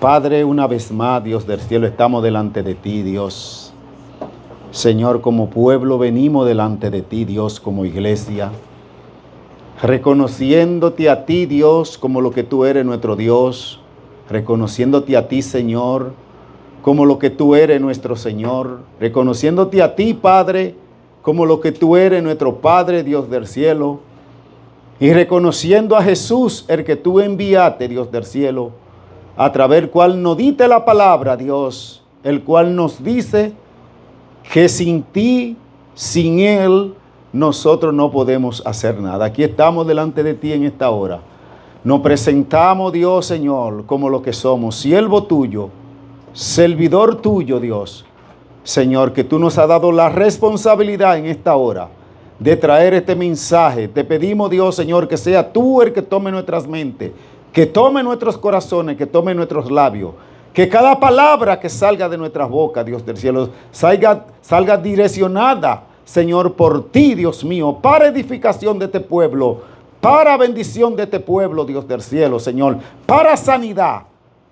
Padre, una vez más, Dios del cielo, estamos delante de ti, Dios. Señor, como pueblo venimos delante de ti, Dios, como iglesia, reconociéndote a ti, Dios, como lo que tú eres, nuestro Dios, reconociéndote a ti, Señor, como lo que tú eres, nuestro Señor, reconociéndote a ti, Padre, como lo que tú eres, nuestro Padre, Dios del cielo, y reconociendo a Jesús, el que tú enviaste, Dios del cielo, a través del cual nos diste la palabra, Dios, el cual nos dice que sin ti, sin Él, nosotros no podemos hacer nada. Aquí estamos delante de ti en esta hora. Nos presentamos, Dios, Señor, como lo que somos, siervo tuyo, servidor tuyo, Dios. Señor, que tú nos has dado la responsabilidad en esta hora de traer este mensaje. Te pedimos, Dios, Señor, que sea tú el que tome nuestras mentes, que tome nuestros corazones, que tome nuestros labios, que cada palabra que salga de nuestras bocas, Dios del cielo, salga direccionada, Señor, por ti, Dios mío, para edificación de este pueblo, para bendición de este pueblo, Dios del cielo, Señor, para sanidad,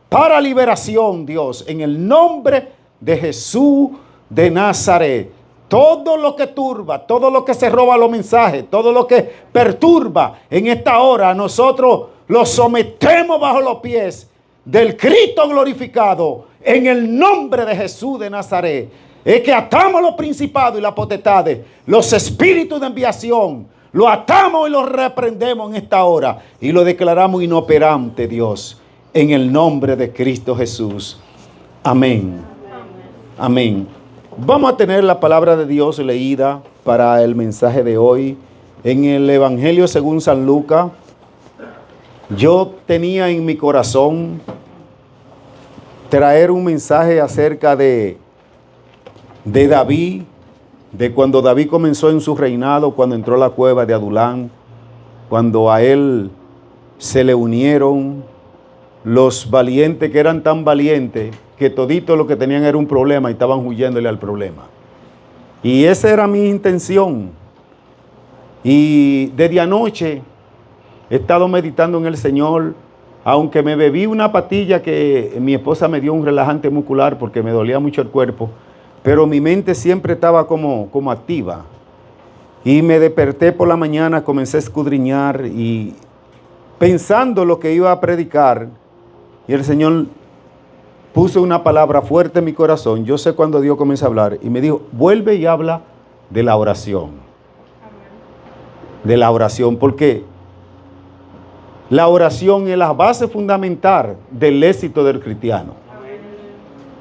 para liberación, Dios, en el nombre de Jesús de Nazaret. Todo lo que turba, todo lo que se roba los mensajes, todo lo que perturba en esta hora, nosotros lo sometemos bajo los pies del Cristo glorificado, en el nombre de Jesús de Nazaret. Es que atamos los principados y las potestades, los espíritus de enviación, lo atamos y los reprendemos en esta hora y lo declaramos inoperante, Dios, en el nombre de Cristo Jesús. Amén. Amén. Vamos a tener la palabra de Dios leída para el mensaje de hoy en el Evangelio según San Lucas. Yo tenía en mi corazón traer un mensaje acerca de David, de cuando David comenzó en su reinado, cuando entró a la cueva de Adulán, cuando a él se le unieron los valientes que eran tan valientes que todito lo que tenían era un problema y estaban huyéndole al problema. Y esa era mi intención. Y desde anoche he estado meditando en el Señor, aunque me bebí una pastilla que mi esposa me dio, un relajante muscular porque me dolía mucho el cuerpo, pero mi mente siempre estaba como activa. Y me desperté por la mañana, comencé a escudriñar y pensando lo que iba a predicar, y el Señor puso una palabra fuerte en mi corazón. Yo sé cuando Dios comienza a hablar y me dijo, vuelve y habla de la oración. De la oración, porque la oración es la base fundamental del éxito del cristiano.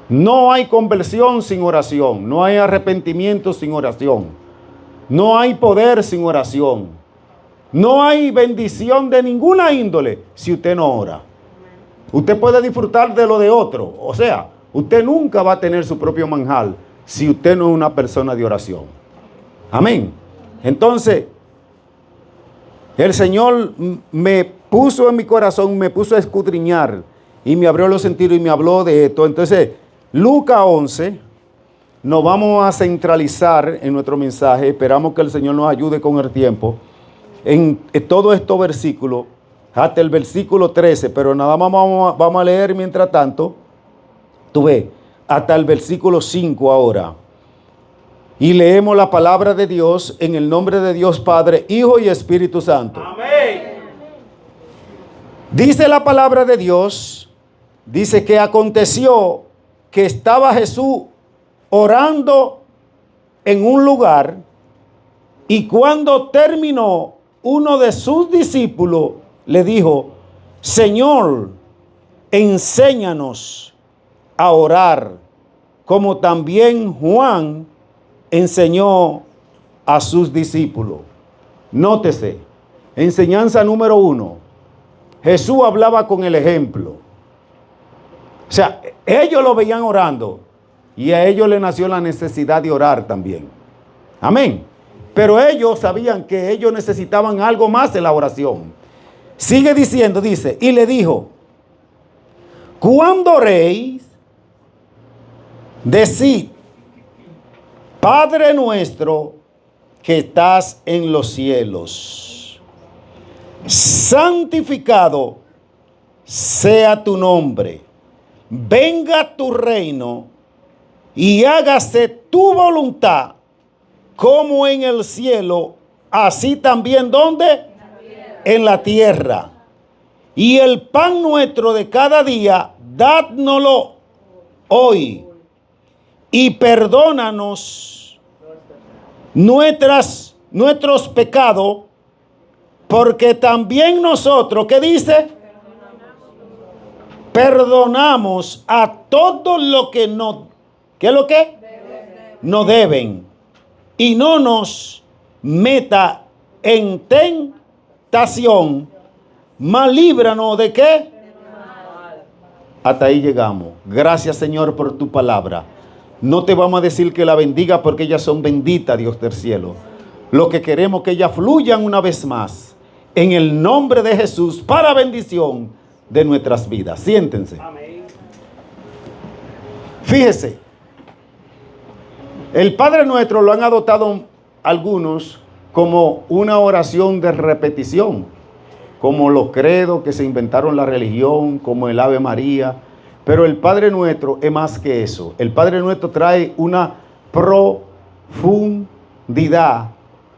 No hay conversión sin oración, no hay arrepentimiento sin oración, no hay poder sin oración, no hay bendición de ninguna índole si usted no ora. Usted puede disfrutar de lo de otro, o sea, usted nunca va a tener su propio manjar si usted no es una persona de oración. Amén. Entonces, el Señor me puso en mi corazón, me puso a escudriñar y me abrió los sentidos y me habló de esto. Entonces, Lucas 11, nos vamos a centralizar en nuestro mensaje. Esperamos que el Señor nos ayude con el tiempo en todos estos versículos, hasta el versículo 13, pero nada más vamos a leer mientras tanto, tú ves, hasta el versículo 5 ahora. Y leemos la palabra de Dios en el nombre de Dios Padre, Hijo y Espíritu Santo. Amén. Dice la palabra de Dios, dice que aconteció que estaba Jesús orando en un lugar y cuando terminó, uno de sus discípulos le dijo, Señor, enséñanos a orar, como también Juan enseñó a sus discípulos. Nótese, enseñanza número 1. Jesús hablaba con el ejemplo. O sea, ellos lo veían orando y a ellos les nació la necesidad de orar también. Amén. Pero ellos sabían que ellos necesitaban algo más de la oración. Sigue diciendo, dice, y le dijo, cuando oréis, decid, Padre nuestro que estás en los cielos, santificado sea tu nombre, venga tu reino y hágase tu voluntad como en el cielo, así también ¿dónde? En la tierra. Y el pan nuestro de cada día, dádnoslo hoy. Y perdónanos nuestros pecados, porque también nosotros, ¿qué dice? Perdonamos a todos los que nos, ¿qué es lo que? Nos deben. Y no nos meta en tentación, mas líbranos ¿de qué? Hasta ahí llegamos. Gracias, Señor, por tu palabra. No te vamos a decir que la bendiga porque ellas son benditas, Dios del cielo. Lo que queremos es que ellas fluyan una vez más en el nombre de Jesús para bendición de nuestras vidas. Siéntense. Amén. Fíjese, el Padre Nuestro lo han adoptado algunos como una oración de repetición, como los credos que se inventaron la religión, como el Ave María. Pero el Padre Nuestro es más que eso. El Padre Nuestro trae una profundidad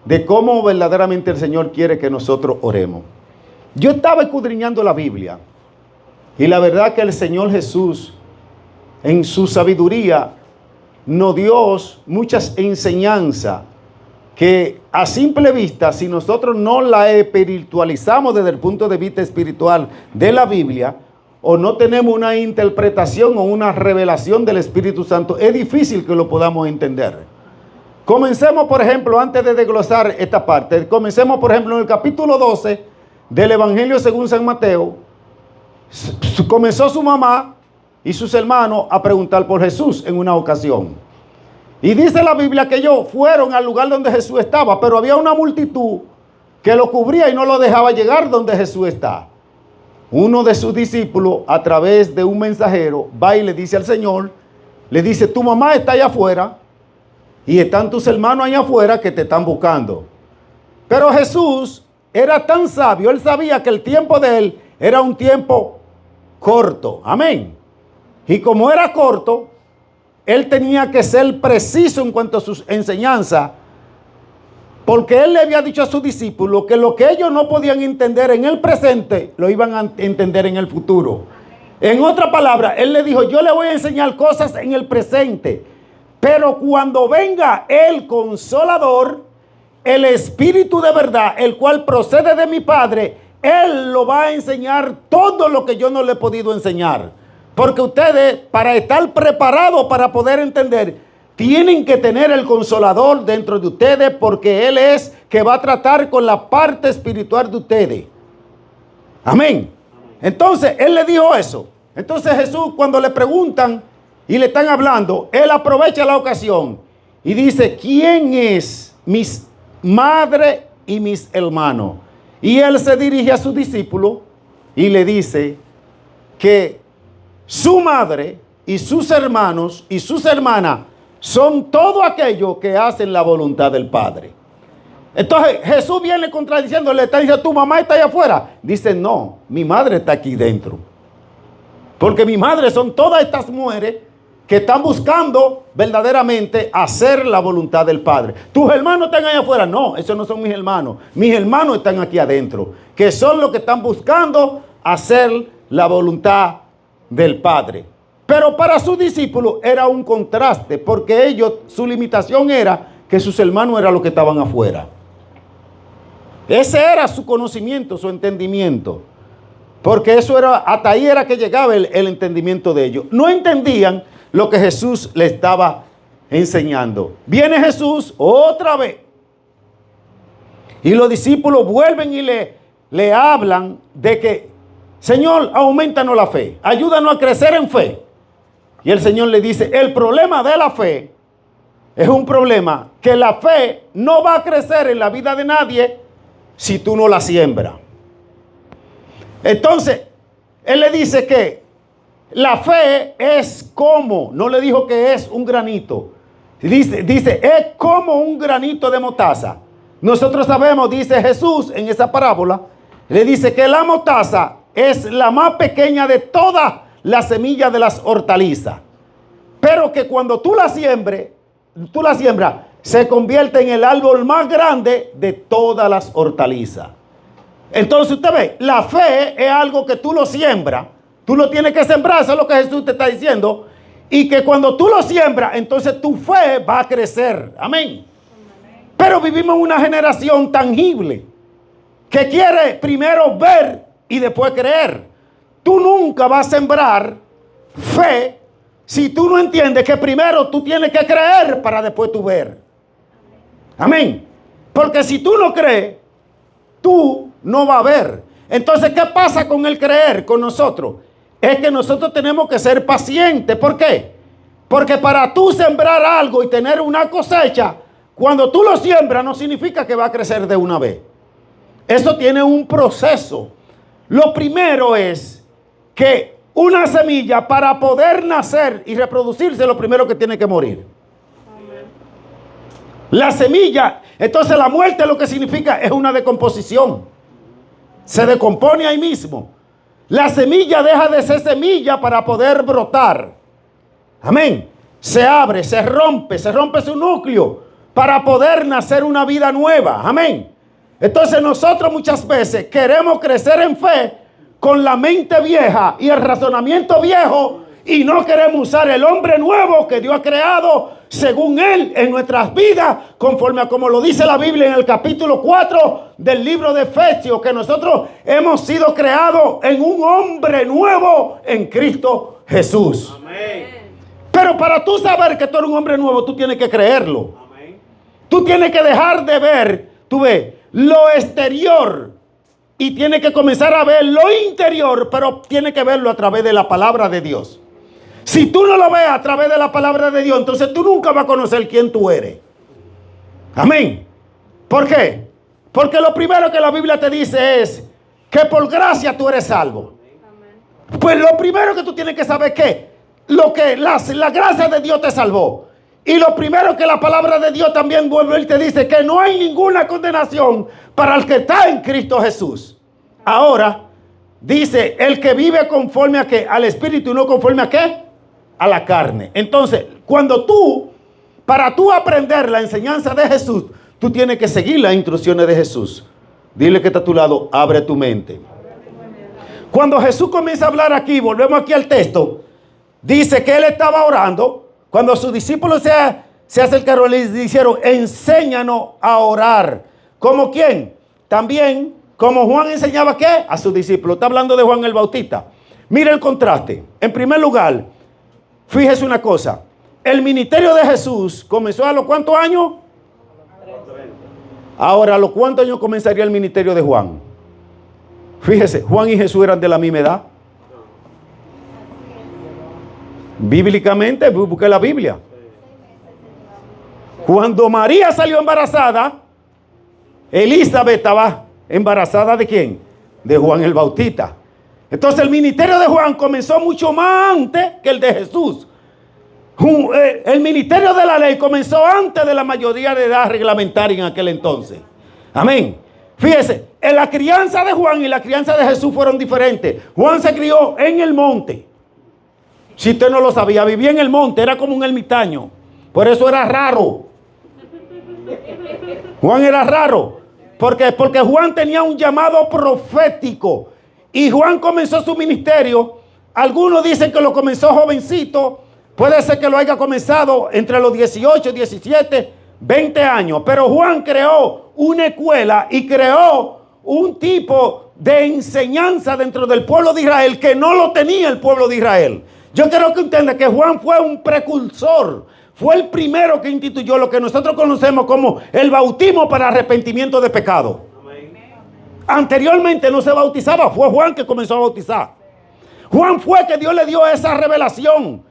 de cómo verdaderamente el Señor quiere que nosotros oremos. Yo estaba escudriñando la Biblia y la verdad que el Señor Jesús, en su sabiduría, nos dio muchas enseñanzas que a simple vista, si nosotros no la espiritualizamos desde el punto de vista espiritual de la Biblia, o no tenemos una interpretación o una revelación del Espíritu Santo, es difícil que lo podamos entender. Comencemos, por ejemplo, antes de desglosar esta parte, comencemos, por ejemplo, en el capítulo 12 del Evangelio según San Mateo. Comenzó su mamá y sus hermanos a preguntar por Jesús en una ocasión. Y dice la Biblia que ellos fueron al lugar donde Jesús estaba, pero había una multitud que lo cubría y no lo dejaba llegar donde Jesús está. Uno de sus discípulos, a través de un mensajero, va y le dice al Señor, le dice, tu mamá está allá afuera y están tus hermanos allá afuera que te están buscando. Pero Jesús era tan sabio, él sabía que el tiempo de él era un tiempo corto. Amén. Y como era corto, él tenía que ser preciso en cuanto a sus enseñanzas, porque él le había dicho a sus discípulos que lo que ellos no podían entender en el presente, lo iban a entender en el futuro. En otra palabra, él le dijo, yo le voy a enseñar cosas en el presente, pero cuando venga el Consolador, el Espíritu de verdad, el cual procede de mi Padre, él lo va a enseñar todo lo que yo no le he podido enseñar. Porque ustedes, para estar preparados para poder entender, tienen que tener el Consolador dentro de ustedes, porque Él es que va a tratar con la parte espiritual de ustedes. Amén. Entonces, Él le dijo eso. Entonces Jesús, cuando le preguntan y le están hablando, Él aprovecha la ocasión y dice, ¿quién es mis madre y mis hermanos? Y Él se dirige a sus discípulos y le dice que su madre y sus hermanos y sus hermanas son todo aquellos que hacen la voluntad del Padre. Entonces Jesús viene contradiciendo, le está diciendo, tu mamá está allá afuera. Dice, no, mi madre está aquí dentro. Porque mi madre son todas estas mujeres que están buscando verdaderamente hacer la voluntad del Padre. ¿Tus hermanos están allá afuera? No, esos no son mis hermanos. Mis hermanos están aquí adentro, que son los que están buscando hacer la voluntad del Padre. Pero para sus discípulos era un contraste, porque ellos, su limitación era que sus hermanos eran los que estaban afuera. Ese era su conocimiento, su entendimiento. Porque eso era, hasta ahí era que llegaba el entendimiento de ellos. No entendían lo que Jesús le estaba enseñando. Viene Jesús otra vez. Y los discípulos vuelven y le hablan de que, Señor, aumentanos la fe, ayúdanos a crecer en fe. Y el Señor le dice, el problema de la fe es un problema que la fe no va a crecer en la vida de nadie si tú no la siembras. Entonces, Él le dice que la fe es como, no le dijo que es un granito. Dice, es como un granito de mostaza. Nosotros sabemos, dice Jesús en esa parábola, le dice que la mostaza es la más pequeña de todas la semilla de las hortalizas. Pero que cuando tú la siembras, se convierte en el árbol más grande de todas las hortalizas. Entonces usted ve, la fe es algo que tú lo siembras, tú lo tienes que sembrar, eso es lo que Jesús te está diciendo, y que cuando tú lo siembras, entonces tu fe va a crecer. Amén. Pero vivimos en una generación tangible que quiere primero ver y después creer. Tú nunca vas a sembrar fe si tú no entiendes que primero tú tienes que creer para después tú ver. Amén. Porque si tú no crees, tú no vas a ver. Entonces, ¿qué pasa con el creer con nosotros? Es que nosotros tenemos que ser pacientes. ¿Por qué? Porque para tú sembrar algo y tener una cosecha, cuando tú lo siembras no significa que va a crecer de una vez. Eso tiene un proceso. Lo primero es que una semilla, para poder nacer y reproducirse, lo primero que tiene que morir. La semilla, entonces la muerte lo que significa es una decomposición. Se decompone ahí mismo. La semilla deja de ser semilla para poder brotar. Amén. Se abre, se rompe su núcleo para poder nacer una vida nueva. Amén. Entonces nosotros muchas veces queremos crecer en fe con la mente vieja y el razonamiento viejo, y no queremos usar el hombre nuevo que Dios ha creado según Él en nuestras vidas, conforme a como lo dice la Biblia en el capítulo 4 del libro de Efesios, que nosotros hemos sido creados en un hombre nuevo en Cristo Jesús. Amén. Pero para tú saber que tú eres un hombre nuevo, tú tienes que creerlo. Amén. Tú tienes que dejar de ver, tú ves, lo exterior y tienes que comenzar a ver lo interior, pero tienes que verlo a través de la palabra de Dios. Si tú no lo ves a través de la palabra de Dios, entonces tú nunca vas a conocer quién tú eres. Amén. ¿Por qué? Porque lo primero que la Biblia te dice es que por gracia tú eres salvo. Pues lo primero que tú tienes que saber es que la gracia de Dios te salvó. Y lo primero que la palabra de Dios también vuelve y te dice que no hay ninguna condenación para el que está en Cristo Jesús. Ahora, dice, el que vive conforme a qué? Al Espíritu y no conforme a qué? A la carne. Entonces, para tú aprender la enseñanza de Jesús, tú tienes que seguir las instrucciones de Jesús. Dile que está a tu lado, abre tu mente. Cuando Jesús comienza a hablar aquí, volvemos aquí al texto, dice que Él estaba orando. Cuando sus discípulos se acercaron, les dijeron, enséñanos a orar. ¿Como quién? También, como Juan enseñaba, ¿qué? A sus discípulos. Está hablando de Juan el Bautista. Mira el contraste. En primer lugar, fíjese una cosa. El ministerio de Jesús comenzó a los ¿cuántos años? Ahora, ¿a los cuántos años comenzaría el ministerio de Juan? Fíjese, Juan y Jesús eran de la misma edad. Bíblicamente, busque la Biblia. Cuando María salió embarazada, Elizabeth estaba embarazada ¿de quién? De Juan el Bautista. Entonces el ministerio de Juan comenzó mucho más antes que el de Jesús. El ministerio de la ley comenzó antes de la mayoría de edad reglamentaria en aquel entonces. Amén. Fíjese, en la crianza de Juan y la crianza de Jesús fueron diferentes. Juan se crió en el monte. Si usted no lo sabía, vivía en el monte, era como un ermitaño. Por eso era raro. Juan era raro. Porque Juan tenía un llamado profético. Y Juan comenzó su ministerio. Algunos dicen que lo comenzó jovencito. Puede ser que lo haya comenzado entre los 18, 17, 20 años. Pero Juan creó una escuela y creó un tipo de enseñanza dentro del pueblo de Israel que no lo tenía el pueblo de Israel. Yo quiero que entienda que Juan fue un precursor. Fue el primero que instituyó lo que nosotros conocemos como el bautismo para arrepentimiento de pecado. Amén. Anteriormente no se bautizaba. Fue Juan que comenzó a bautizar. Juan fue que Dios le dio esa revelación.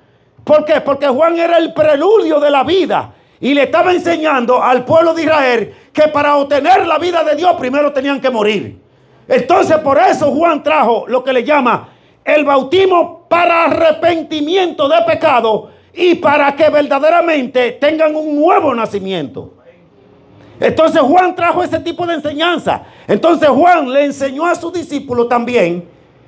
¿Por qué? Porque Juan era el preludio de la vida. Y le estaba enseñando al pueblo de Israel que para obtener la vida de Dios primero tenían que morir. Entonces por eso Juan trajo lo que le llama el bautismo para arrepentimiento de pecado y para que verdaderamente tengan un nuevo nacimiento. Entonces Juan trajo ese tipo de enseñanza. Entonces Juan le enseñó a sus discípulos también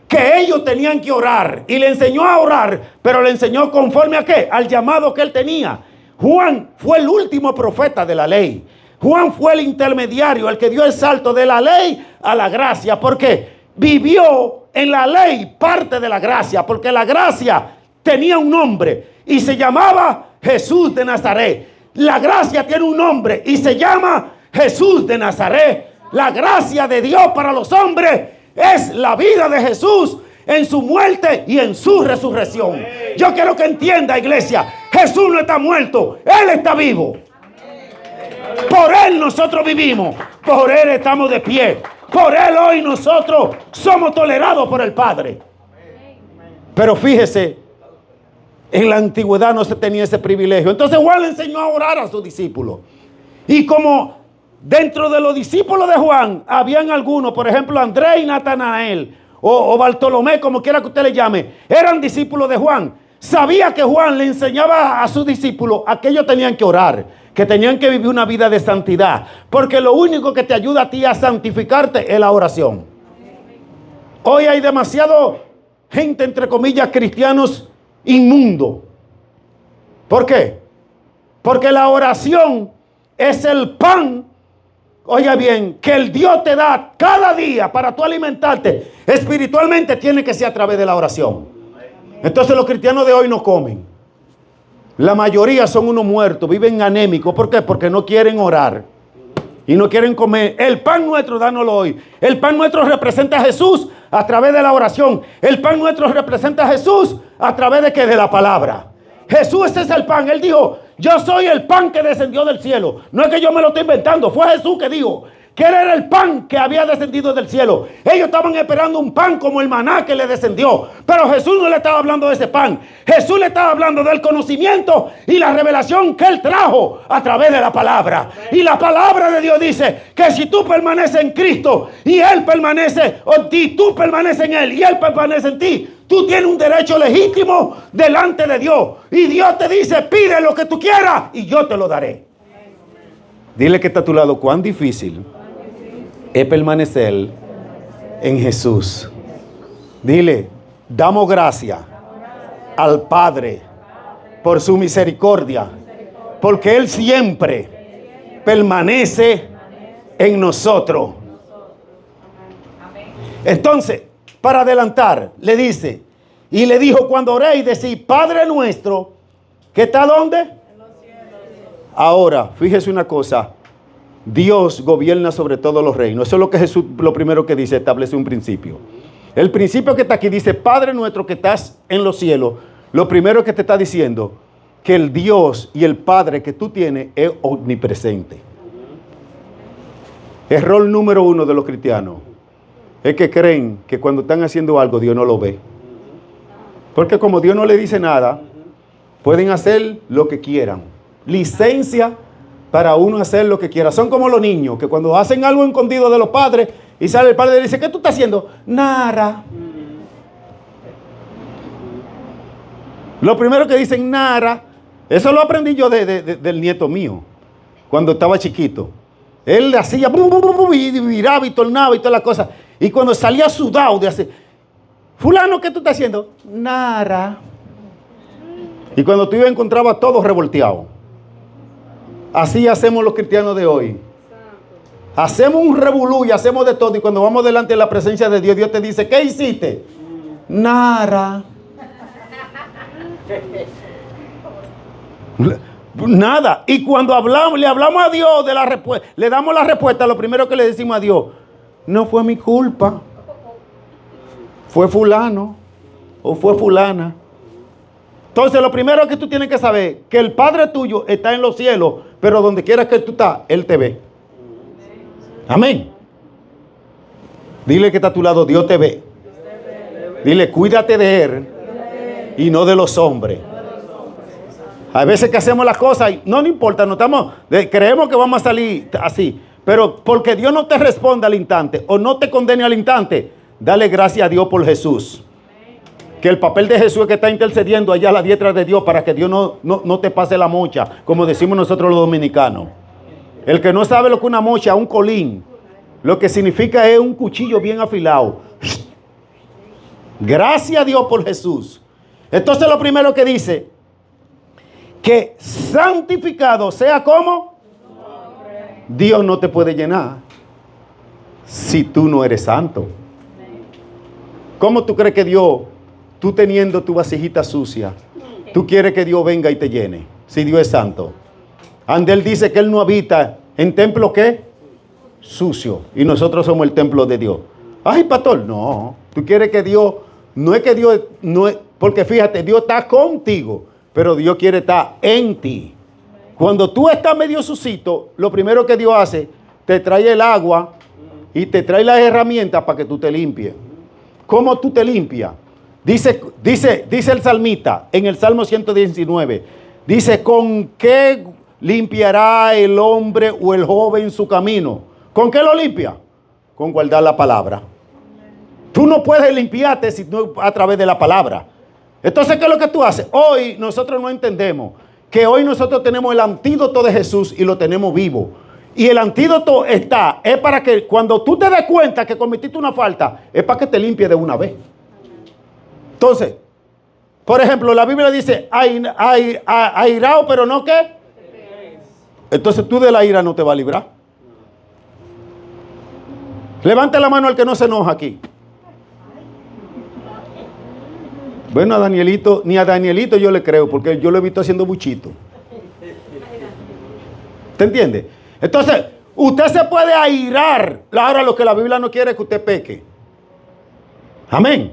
que ellos tenían que orar. Y le enseñó a orar, pero le enseñó conforme a qué, al llamado que él tenía. Juan fue el último profeta de la ley. Juan fue el intermediario, el que dio el salto de la ley a la gracia, porque vivió en la ley parte de la gracia, porque la gracia tenía un nombre y se llamaba Jesús de Nazaret. La gracia tiene un nombre y se llama Jesús de Nazaret. La gracia de Dios para los hombres es la vida de Jesús en su muerte y en su resurrección. Yo quiero que entienda, iglesia, Jesús no está muerto, Él está vivo. Por Él nosotros vivimos, por Él estamos de pie, por Él hoy nosotros somos tolerados por el Padre. Pero fíjese, en la antigüedad no se tenía ese privilegio. Entonces Juan le enseñó a orar a sus discípulos. Y como dentro de los discípulos de Juan habían algunos, por ejemplo Andrés y Natanael, o Bartolomé, como quiera que usted le llame, eran discípulos de Juan. Sabía que Juan le enseñaba a sus discípulos a que ellos tenían que orar, que tenían que vivir una vida de santidad, porque lo único que te ayuda a ti a santificarte es la oración. Hoy hay demasiado gente, entre comillas, cristianos inmundo. ¿Por qué? Porque la oración es el pan, oiga bien, que el Dios te da cada día para tú alimentarte espiritualmente, tiene que ser a través de la oración. Entonces los cristianos de hoy no comen. La mayoría son unos muertos, viven anémicos. ¿Por qué? Porque no quieren orar y no quieren comer. El pan nuestro, dánoslo hoy. El pan nuestro representa a Jesús a través de la oración. El pan nuestro representa a Jesús a través de ¿qué? De la palabra. Jesús, ese es el pan. Él dijo, yo soy el pan que descendió del cielo. No es que yo me lo estoy inventando, fue Jesús que dijo que él era el pan que había descendido del cielo. Ellos estaban esperando un pan como el maná que le descendió, pero Jesús no le estaba hablando de ese pan. Jesús le estaba hablando del conocimiento y la revelación que él trajo a través de la palabra. Y la palabra de Dios dice que si tú permaneces en Cristo y él permanece en ti, tú permaneces en él y él permanece en ti, tú tienes un derecho legítimo delante de Dios. Y Dios te dice, pide lo que tú quieras y yo te lo daré. Dile que está a tu lado, cuán difícil es permanecer en Jesús. Dile, damos gracias al Padre por su misericordia, porque Él siempre permanece en nosotros. Entonces, para adelantar, le dice, y le dijo, cuando oréis, decid, Padre nuestro, ¿que está dónde? En los cielos. Ahora, fíjese una cosa, Dios gobierna sobre todos los reinos. Eso es lo que Jesús, lo primero que dice, establece un principio. El principio que está aquí dice, Padre nuestro que estás en los cielos. Lo primero que te está diciendo, que el Dios y el Padre que tú tienes es omnipresente. Error número 1 de los cristianos es que creen que cuando están haciendo algo Dios no lo ve. Porque como Dios no le dice nada, pueden hacer lo que quieran. Licencia para uno hacer lo que quiera. Son como los niños que cuando hacen algo escondido de los padres y sale el padre y dice, ¿qué tú estás haciendo? Nada. Lo primero que dicen, nada. Eso lo aprendí yo del nieto mío cuando estaba chiquito. Él hacía y viraba y tornaba y todas las cosas. Y cuando salía sudado de hacer, fulano, ¿qué tú estás haciendo? Nada. Y cuando tú ibas encontraba todo revolteado. Así hacemos los cristianos de hoy. Hacemos un revolú y hacemos de todo. Y cuando vamos delante de la presencia de Dios, Dios te dice, ¿qué hiciste? Nada. Nada. Y cuando hablamos, le hablamos a Dios de la respuesta, le damos la respuesta, lo primero que le decimos a Dios, no fue mi culpa. Fue fulano o fue fulana. Entonces lo primero que tú tienes que saber, que el Padre tuyo está en los cielos, pero donde quiera que tú estás, Él te ve. Amén. Dile que está a tu lado, Dios te ve. Dile, cuídate de Él y no de los hombres. A veces que hacemos las cosas y no importa, no estamos, creemos que vamos a salir así, pero porque Dios no te responde al instante o no te condene al instante, dale gracias a Dios por Jesús. Que el papel de Jesús es que está intercediendo allá a la diestra de Dios para que Dios no te pase la mocha, como decimos nosotros los dominicanos. El que no sabe lo que es una mocha, un colín, lo que significa es un cuchillo bien afilado. Gracias a Dios por Jesús. Entonces lo primero que dice, que santificado sea como Dios no te puede llenar si tú no eres santo. ¿Cómo tú crees que Dios, tú teniendo tu vasijita sucia, tú quieres que Dios venga y te llene? Si Dios es santo. Él dice que Él no habita en templo ¿qué? Sucio. Y nosotros somos el templo de Dios. Ay, pastor, no. Tú quieres que Dios, no es que Dios, no es, porque fíjate, Dios está contigo, pero Dios quiere estar en ti. Cuando tú estás medio sucito, lo primero que Dios hace, te trae el agua y te trae las herramientas para que tú te limpies. ¿Cómo tú te limpias? Dice el salmista en el Salmo 119, dice, ¿con qué limpiará el hombre o el joven su camino? ¿Con qué lo limpia? Con guardar la palabra. Tú no puedes limpiarte si no a través de la palabra. Entonces, ¿qué es lo que tú haces? Hoy nosotros no entendemos que hoy nosotros tenemos el antídoto de Jesús y lo tenemos vivo. Y el antídoto es para que cuando tú te des cuenta que cometiste una falta, es para que te limpie de una vez. Entonces, por ejemplo, la Biblia dice, airado, pero no qué. Entonces tú de la ira no te va a librar. Levante la mano el que no se enoja aquí. Bueno, ni a Danielito yo le creo, porque yo lo he visto haciendo buchito. ¿Te entiende? Entonces, usted se puede airar. Ahora lo que la Biblia no quiere es que usted peque. Amén.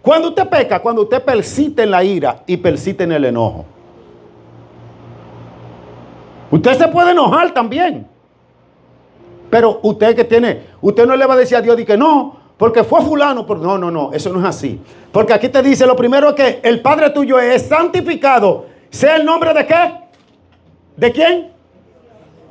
Cuando usted peca, cuando usted persiste en la ira y persiste en el enojo. Usted se puede enojar también. Pero usted usted no le va a decir a Dios de que no, porque fue fulano. No, eso no es así. Porque aquí te dice, lo primero es que el Padre tuyo es santificado. ¿Sea el nombre de qué? ¿De quién?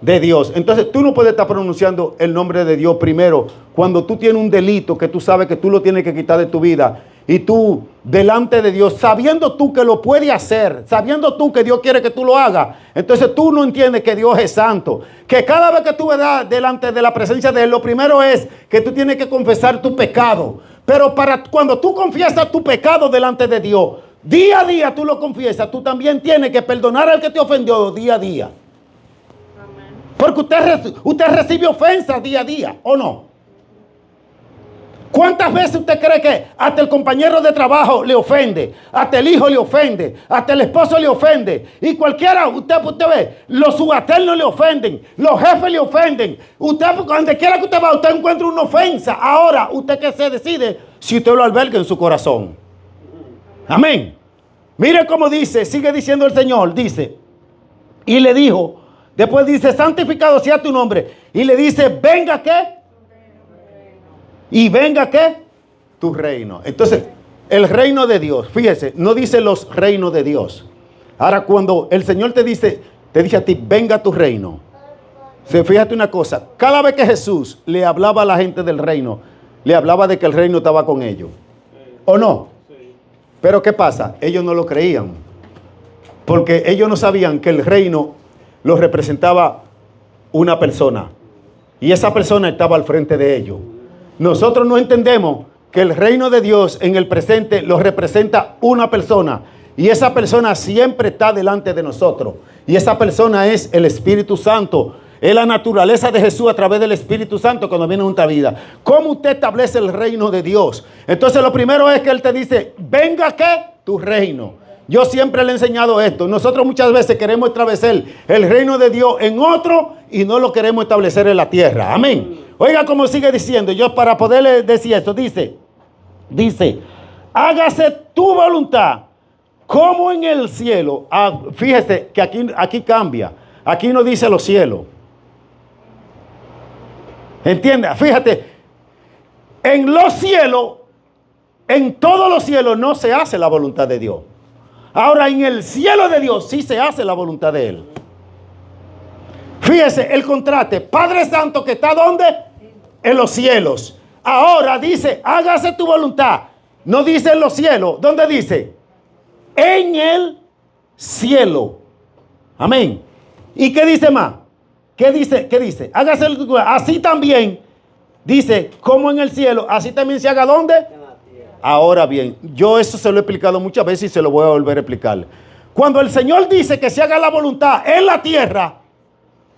De Dios. Entonces tú no puedes estar pronunciando el nombre de Dios primero cuando tú tienes un delito que tú sabes que tú lo tienes que quitar de tu vida. Y tú, delante de Dios, sabiendo tú que lo puedes hacer, sabiendo tú que Dios quiere que tú lo hagas, entonces tú no entiendes que Dios es santo. Que cada vez que tú vas delante de la presencia de Él, lo primero es que tú tienes que confesar tu pecado. Pero cuando tú confiesas tu pecado delante de Dios, día a día tú lo confiesas, tú también tienes que perdonar al que te ofendió día a día. Porque usted recibe ofensas día a día, ¿o no? ¿Cuántas veces usted cree que hasta el compañero de trabajo le ofende? Hasta el hijo le ofende, hasta el esposo le ofende. Y cualquiera, usted ve, los subalternos le ofenden, los jefes le ofenden. Usted, donde quiera que usted va, usted encuentra una ofensa. Ahora, usted que se decide si usted lo alberga en su corazón. Amén. Mire cómo dice, sigue diciendo el Señor, dice, y le dijo, después dice, santificado sea tu nombre. Y le dice, venga, ¿qué? Y venga, ¿qué? Tu reino. Entonces, el reino de Dios, fíjese, no dice los reinos de Dios. Ahora, cuando el Señor te dice a ti, venga tu reino. Fíjate una cosa, cada vez que Jesús le hablaba a la gente del reino, le hablaba de que el reino estaba con ellos. ¿O no? Pero ¿qué pasa? Ellos no lo creían. Porque ellos no sabían que el reino lo representaba una persona. Y esa persona estaba al frente de ellos. Nosotros no entendemos que el reino de Dios en el presente lo representa una persona. Y esa persona siempre está delante de nosotros. Y esa persona es el Espíritu Santo. Es la naturaleza de Jesús a través del Espíritu Santo cuando viene a nuestra vida. ¿Cómo usted establece el reino de Dios? Entonces lo primero es que Él te dice, venga ¿qué? Tu reino. Yo siempre le he enseñado esto. Nosotros muchas veces queremos establecer el reino de Dios en otro y no lo queremos establecer en la tierra. Amén. Oiga cómo sigue diciendo. Yo para poderle decir esto, dice, hágase tu voluntad como en el cielo. Fíjese que aquí cambia. Aquí no dice los cielos. ¿Entiende? Fíjate, en los cielos, en todos los cielos no se hace la voluntad de Dios. Ahora en el cielo de Dios sí se hace la voluntad de Él. Fíjese el contraste. Padre Santo que está ¿dónde? En los cielos. Ahora dice, hágase tu voluntad. No dice en los cielos. ¿Dónde dice? En el cielo. Amén. ¿Y qué dice más? ¿Qué dice? Hágase así también. Dice, como en el cielo, así también se haga ¿dónde? Ahora bien, yo eso se lo he explicado muchas veces y se lo voy a volver a explicar. Cuando el Señor dice que se haga la voluntad en la tierra,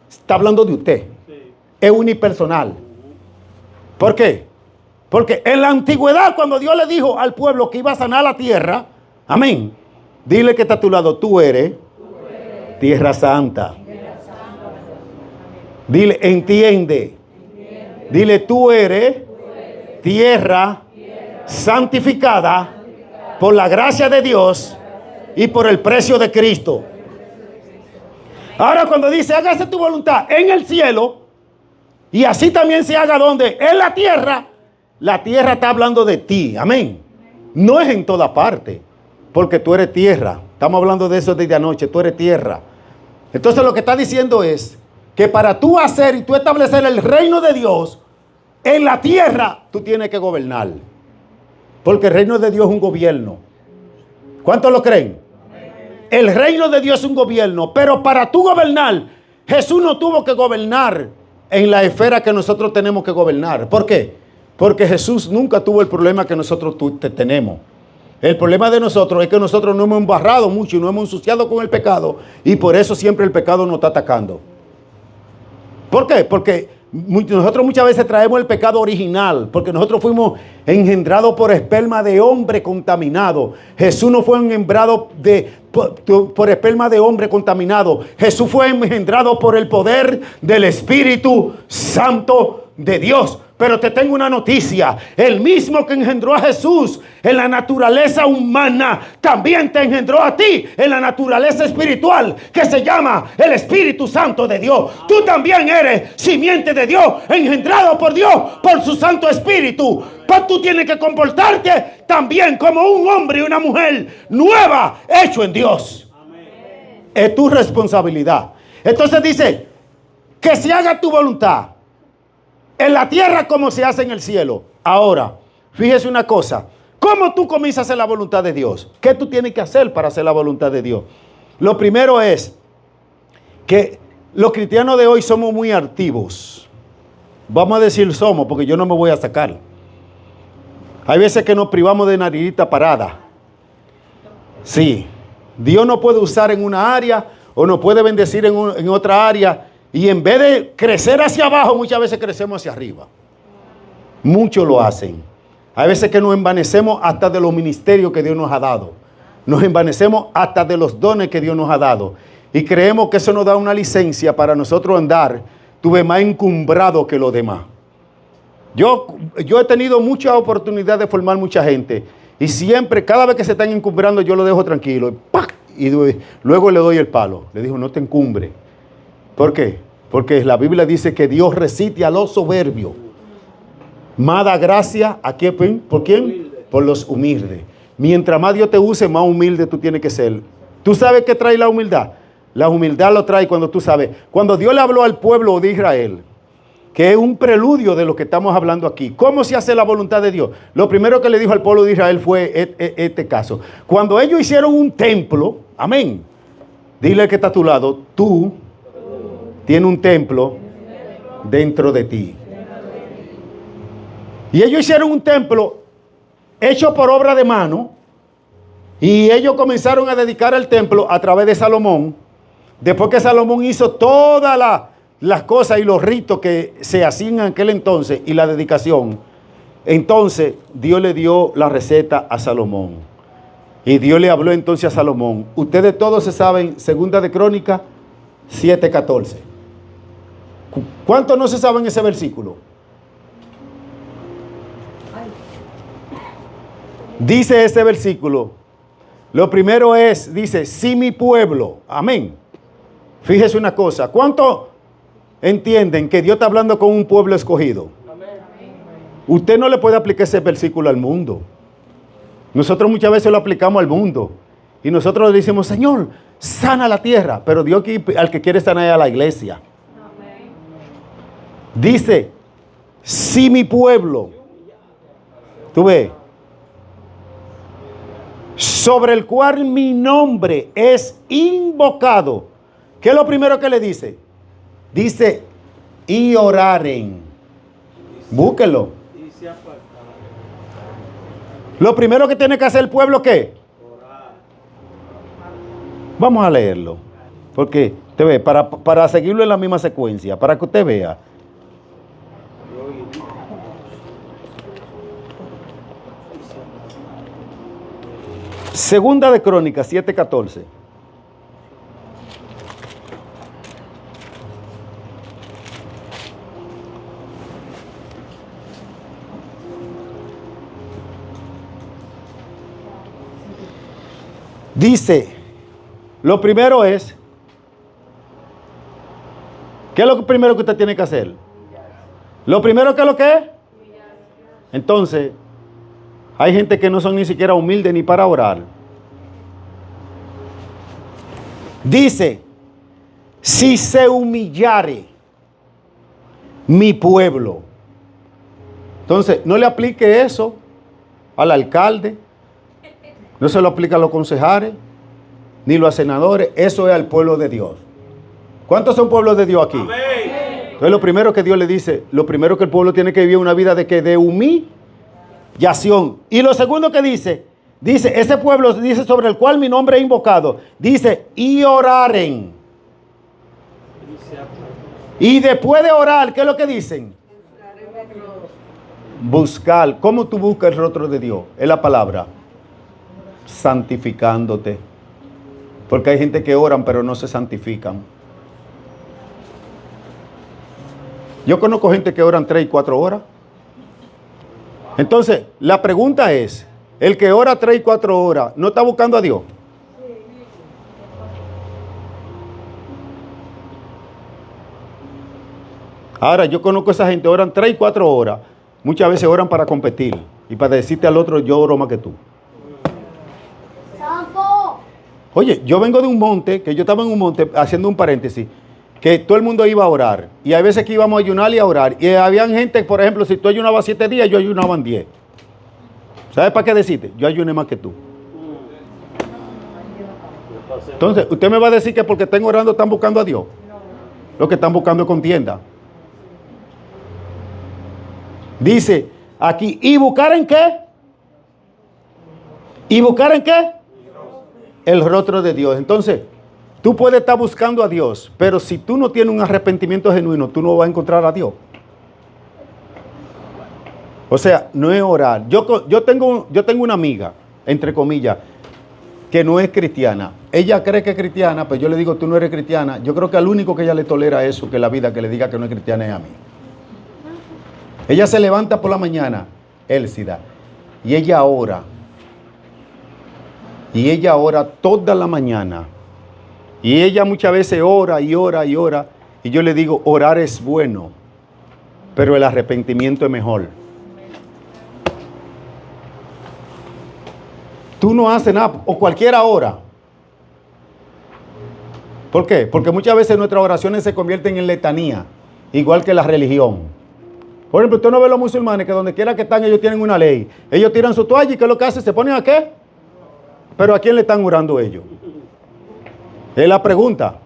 está hablando de usted. Es unipersonal. ¿Por qué? Porque en la antigüedad, cuando Dios le dijo al pueblo que iba a sanar la tierra, amén, dile que está a tu lado, tú eres tierra santa. Dile, entiende. Dile, tú eres tierra santificada por la gracia de Dios y por el precio de Cristo. Ahora cuando dice, hágase tu voluntad en el cielo, y así también se haga donde, en la tierra está hablando de ti, amén. No es en toda parte, porque tú eres tierra. Estamos hablando de eso desde anoche, tú eres tierra. Entonces lo que está diciendo es que para tú hacer y tú establecer el reino de Dios en la tierra, tú tienes que gobernar. Porque el reino de Dios es un gobierno. ¿Cuántos lo creen? El reino de Dios es un gobierno, pero para tú gobernar, Jesús no tuvo que gobernar en la esfera que nosotros tenemos que gobernar. ¿Por qué? Porque Jesús nunca tuvo el problema que nosotros tenemos. El problema de nosotros es que nosotros nos hemos embarrado mucho y nos hemos ensuciado con el pecado, y por eso siempre el pecado nos está atacando. ¿Por qué? Porque nosotros muchas veces traemos el pecado original, porque nosotros fuimos engendrados por esperma de hombre contaminado. Jesús no fue engendrado por esperma de hombre contaminado. Jesús fue engendrado por el poder del Espíritu Santo de Dios. Pero te tengo una noticia: el mismo que engendró a Jesús en la naturaleza humana, también te engendró a ti en la naturaleza espiritual, que se llama el Espíritu Santo de Dios. Tú también eres simiente de Dios, engendrado por Dios, por su Santo Espíritu. Pues tú tienes que comportarte también como un hombre y una mujer nueva, hecho en Dios. Amén. Es tu responsabilidad. Entonces dice, que se haga tu voluntad en la tierra como se hace en el cielo. Ahora, fíjese una cosa. ¿Cómo tú comienzas a hacer la voluntad de Dios? ¿Qué tú tienes que hacer para hacer la voluntad de Dios? Lo primero es que los cristianos de hoy somos muy altivos. Vamos a decir somos, porque yo no me voy a sacar. Hay veces que nos privamos de naririta parada. Sí, Dios nos puede usar en una área o nos puede bendecir en otra área. Y en vez de crecer hacia abajo, muchas veces crecemos hacia arriba. Muchos lo hacen. Hay veces que nos envanecemos hasta de los ministerios que Dios nos ha dado. Nos envanecemos hasta de los dones que Dios nos ha dado. Y creemos que eso nos da una licencia para nosotros andar, más encumbrado que los demás. Yo he tenido mucha oportunidad de formar mucha gente. Y siempre, cada vez que se están encumbrando, yo lo dejo tranquilo. Y luego le doy el palo. Le digo, no te encumbres. ¿Por qué? Porque la Biblia dice que Dios resiste a los soberbios. Más da gracia a quién, ¿por quién? Por los humildes. Mientras más Dios te use, más humilde tú tienes que ser. ¿Tú sabes qué trae la humildad? La humildad lo trae cuando tú sabes. Cuando Dios le habló al pueblo de Israel, que es un preludio de lo que estamos hablando aquí. ¿Cómo se hace la voluntad de Dios? Lo primero que le dijo al pueblo de Israel fue este caso. Cuando ellos hicieron un templo, amén, dile que está a tu lado, tú tienes un templo dentro de ti. Y ellos hicieron un templo hecho por obra de mano, y ellos comenzaron a dedicar el templo a través de Salomón. Después que Salomón hizo todas las cosas y los ritos que se hacían en aquel entonces y la dedicación, entonces Dios le dio la receta a Salomón. Y Dios le habló entonces a Salomón. Ustedes todos se saben, Segunda de Crónicas 7:14. ¿Cuántos no se saben ese versículo? Dice ese versículo, lo primero es, dice, si mi pueblo, amén. Fíjese una cosa, ¿cuántos entienden que Dios está hablando con un pueblo escogido? Amén. Usted no le puede aplicar ese versículo al mundo. Nosotros muchas veces lo aplicamos al mundo. Y nosotros le decimos, Señor, sana la tierra. Pero Dios al que quiere sanar es a la iglesia. Amén. Dice, si mi pueblo, tú ves, sobre el cual mi nombre es invocado. ¿Qué es lo primero que le dice? Dice, y oraren. Búsquelo. Lo primero que tiene que hacer el pueblo, ¿qué? Vamos a leerlo. Porque, usted ve, para seguirlo en la misma secuencia, para que usted vea. Segunda de Crónicas 7:14. Dice, lo primero es, ¿qué es lo primero que usted tiene que hacer? Lo primero que es lo que es. Entonces, hay gente que no son ni siquiera humildes ni para orar. Dice, si se humillare mi pueblo. Entonces, no le aplique eso al alcalde, no se lo aplica a los concejales, ni a los senadores, eso es al pueblo de Dios. ¿Cuántos son pueblos de Dios aquí? Amén. Entonces, lo primero que Dios le dice, lo primero que el pueblo tiene que vivir una vida de que de humillación. Y lo segundo que dice, ese pueblo dice sobre el cual mi nombre es invocado, dice, y oraren. Y después de orar, ¿qué es lo que dicen? Buscar. ¿Cómo tú buscas el rostro de Dios? Es la palabra. Santificándote. Porque hay gente que oran pero no se santifican. Yo conozco gente que oran 3 y 4 horas. Entonces, la pregunta es, el que ora 3 y 4 horas, ¿no está buscando a Dios? Ahora, yo conozco a esa gente, oran 3 y 4 horas. Muchas veces oran para competir y para decirte al otro, yo oro más que tú. Oye, yo vengo de un monte, que yo estaba en un monte, haciendo un paréntesis, que todo el mundo iba a orar. Y hay veces que íbamos a ayunar y a orar. Y había gente, por ejemplo, si tú ayunabas 7 días, yo ayunaba en 10. ¿Sabes para qué decirte? Yo ayuné más que tú. Entonces, usted me va a decir que porque estén orando están buscando a Dios. Lo que están buscando es contienda. Dice aquí, ¿y buscar en qué? ¿Y buscar en qué? El rostro de Dios. Entonces, tú puedes estar buscando a Dios, pero si tú no tienes un arrepentimiento genuino, tú no vas a encontrar a Dios. O sea, no es orar. Yo tengo una amiga, entre comillas, que no es cristiana. Ella cree que es cristiana, pero yo le digo, tú no eres cristiana. Yo creo que al único que ella le tolera eso, que la vida que le diga que no es cristiana, es a mí. Ella se levanta por la mañana, Élcida, y ella ora. Y ella ora toda la mañana. Y ella muchas veces ora y ora y ora. Y yo le digo, orar es bueno, pero el arrepentimiento es mejor. Tú no haces nada, o cualquiera ora. ¿Por qué? Porque muchas veces nuestras oraciones se convierten en letanía, igual que la religión. Por ejemplo, usted no ve a los musulmanes que donde quiera que están ellos tienen una ley. Ellos tiran su toalla y ¿qué es lo que hacen? ¿Se ponen a qué? Pero ¿a quién le están orando ellos? Es la pregunta.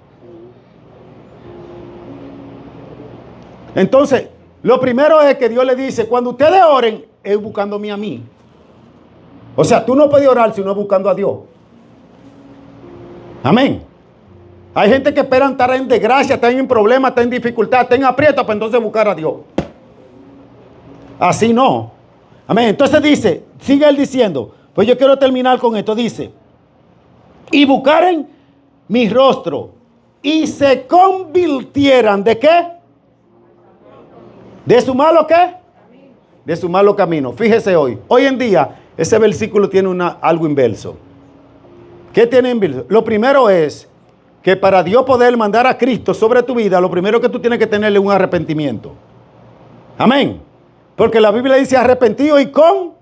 Entonces, lo primero es que Dios le dice, cuando ustedes oren, es buscándome a mí. O sea, tú no puedes orar si no es buscando a Dios. Amén. Hay gente que esperan estar en desgracia, estar en problemas, estar en dificultad, estar en aprieto, para entonces buscar a Dios. Así no. Amén. Entonces dice, sigue él diciendo, pues yo quiero terminar con esto. Dice, y buscaren mi rostro y se convirtieran, ¿de qué? ¿De su malo qué? De su malo camino. Fíjese hoy en día, ese versículo tiene algo inverso. ¿Qué tiene inverso? Lo primero es que para Dios poder mandar a Cristo sobre tu vida, lo primero que tú tienes que tenerle es un arrepentimiento. Amén. Porque la Biblia dice arrepentido y con.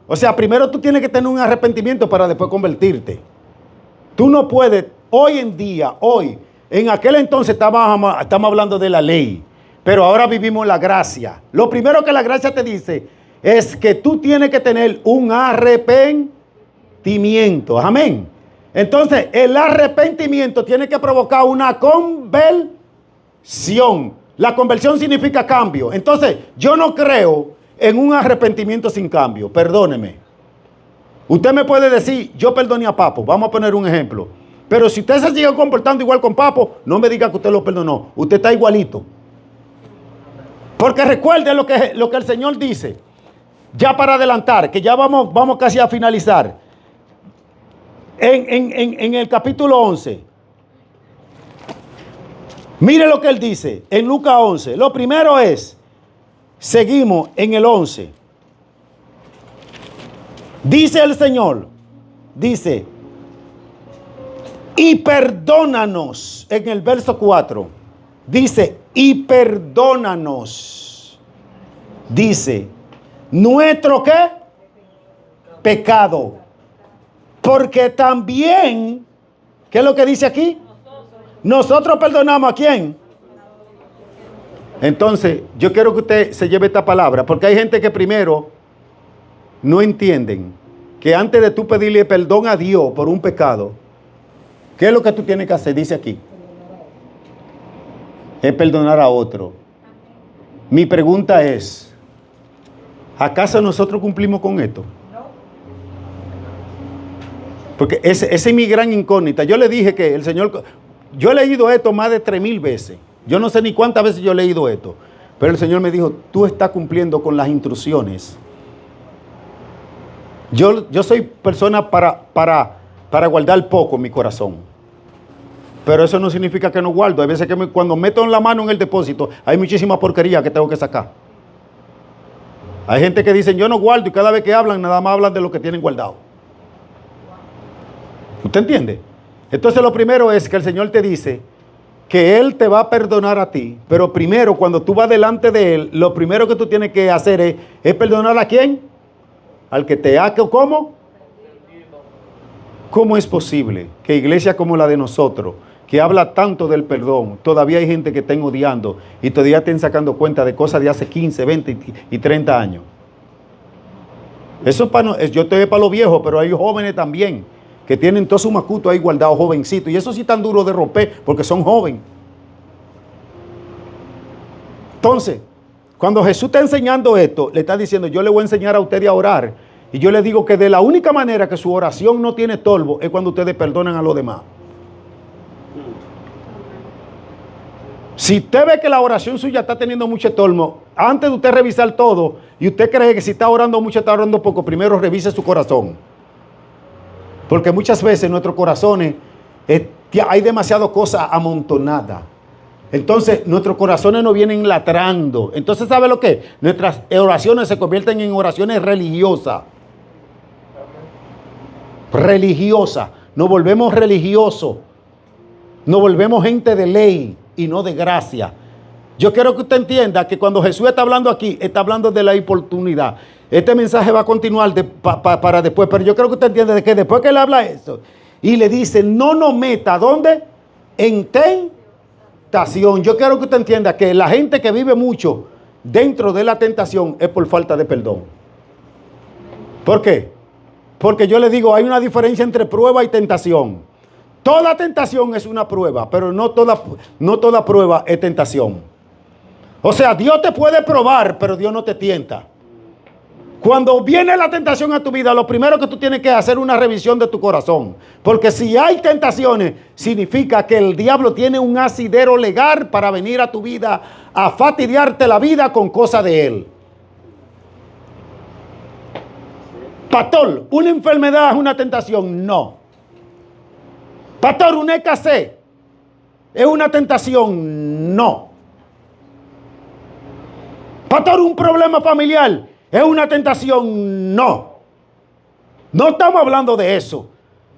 O sea, primero tú tienes que tener un arrepentimiento para después convertirte. Tú no puedes, hoy en día, en aquel entonces estamos hablando de la ley, pero ahora vivimos la gracia. Lo primero que la gracia te dice es que tú tienes que tener un arrepentimiento. Amén. Entonces, el arrepentimiento tiene que provocar una conversión. La conversión significa cambio. Entonces, yo no creo en un arrepentimiento sin cambio. Perdóneme. Usted me puede decir, yo perdoné a Papo, vamos a poner un ejemplo. Pero si usted se sigue comportando igual con Papo, no me diga que usted lo perdonó. Usted está igualito. Porque recuerde lo que el Señor dice. Ya para adelantar, que ya vamos casi a finalizar. En el capítulo 11. Mire lo que Él dice en Lucas 11. Lo primero es, seguimos en el 11. Dice el Señor, dice, y perdónanos, en el verso 4, dice, y perdónanos, dice, nuestro ¿qué? Pecado. Porque también, ¿qué es lo que dice aquí? Nosotros perdonamos ¿a quién? Entonces, yo quiero que usted se lleve esta palabra, porque hay gente que primero no entienden que antes de tú pedirle perdón a Dios por un pecado, ¿qué es lo que tú tienes que hacer? Dice aquí. Es perdonar a otro. Mi pregunta es, ¿acaso nosotros cumplimos con esto? Porque esa es mi gran incógnita. Yo le dije que el Señor, yo he leído esto más de 3000 veces. Yo no sé ni cuántas veces yo he leído esto. Pero el Señor me dijo, tú estás cumpliendo con las instrucciones. Yo soy persona para guardar poco en mi corazón. Pero eso no significa que no guardo. Hay veces que cuando meto la mano en el depósito, hay muchísima porquería que tengo que sacar. Hay gente que dice, yo no guardo, y cada vez que hablan, nada más hablan de lo que tienen guardado. ¿Usted entiende? Entonces lo primero es que el Señor te dice que Él te va a perdonar a ti, pero primero cuando tú vas delante de Él, lo primero que tú tienes que hacer es perdonar ¿a quién? Al que te ha, ¿cómo? ¿Cómo es posible que iglesia como la de nosotros, que habla tanto del perdón, todavía hay gente que estén odiando y todavía estén sacando cuenta de cosas de hace 15, 20 y 30 años? Eso yo estoy para los viejos, pero hay jóvenes también que tienen todo su macuto ahí guardado, jovencitos, y eso sí tan duro de romper porque son jóvenes. Entonces, cuando Jesús está enseñando esto, le está diciendo, yo le voy a enseñar a ustedes a orar. Y yo le digo que de la única manera que su oración no tiene estorbo es cuando ustedes perdonan a los demás. Si usted ve que la oración suya está teniendo mucho estorbo, antes de usted revisar todo, y usted cree que si está orando mucho, está orando poco, primero revise su corazón. Porque muchas veces en nuestros corazones hay demasiadas cosas amontonadas. Entonces, nuestros corazones nos vienen latrando. Entonces, ¿sabe lo que? Nuestras oraciones se convierten en oraciones religiosas. Religiosas. Nos volvemos religiosos. Nos volvemos gente de ley y no de gracia. Yo quiero que usted entienda que cuando Jesús está hablando aquí, está hablando de la oportunidad. Este mensaje va a continuar para después, pero yo creo que usted entiende de que después que él habla eso, y le dice, no nos meta, ¿dónde? En tentación. Yo quiero que usted entienda que la gente que vive mucho dentro de la tentación es por falta de perdón. ¿Por qué? Porque yo le digo, hay una diferencia entre prueba y tentación. Toda tentación es una prueba, pero no toda prueba es tentación. O sea, Dios te puede probar, pero Dios no te tienta. Cuando viene la tentación a tu vida, lo primero que tú tienes que hacer es una revisión de tu corazón. Porque si hay tentaciones, significa que el diablo tiene un asidero legal para venir a tu vida a fastidiarte la vida con cosas de él. Pastor, ¿una enfermedad es una tentación? No. Pastor, ¿una escasez es una tentación? No. Pastor, ¿un problema familiar es una tentación? No. No estamos hablando de eso.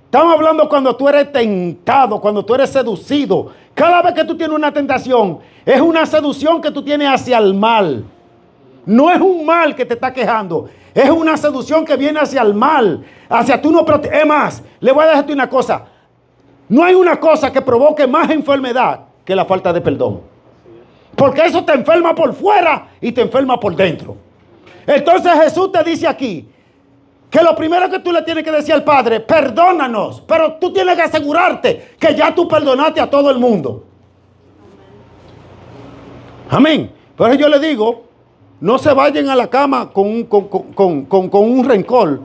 Estamos hablando cuando tú eres tentado, cuando tú eres seducido. Cada vez que tú tienes una tentación, es una seducción que tú tienes hacia el mal. No es un mal que te está quejando. Es una seducción que viene hacia el mal. Hacia tú no proteges. Es más, le voy a decirte una cosa. No hay una cosa que provoque más enfermedad que la falta de perdón. Porque eso te enferma por fuera y te enferma por dentro. Entonces Jesús te dice aquí que lo primero que tú le tienes que decir al Padre, perdónanos. Pero tú tienes que asegurarte que ya tú perdonaste a todo el mundo. Amén. Por eso yo le digo, no se vayan a la cama con un rencor.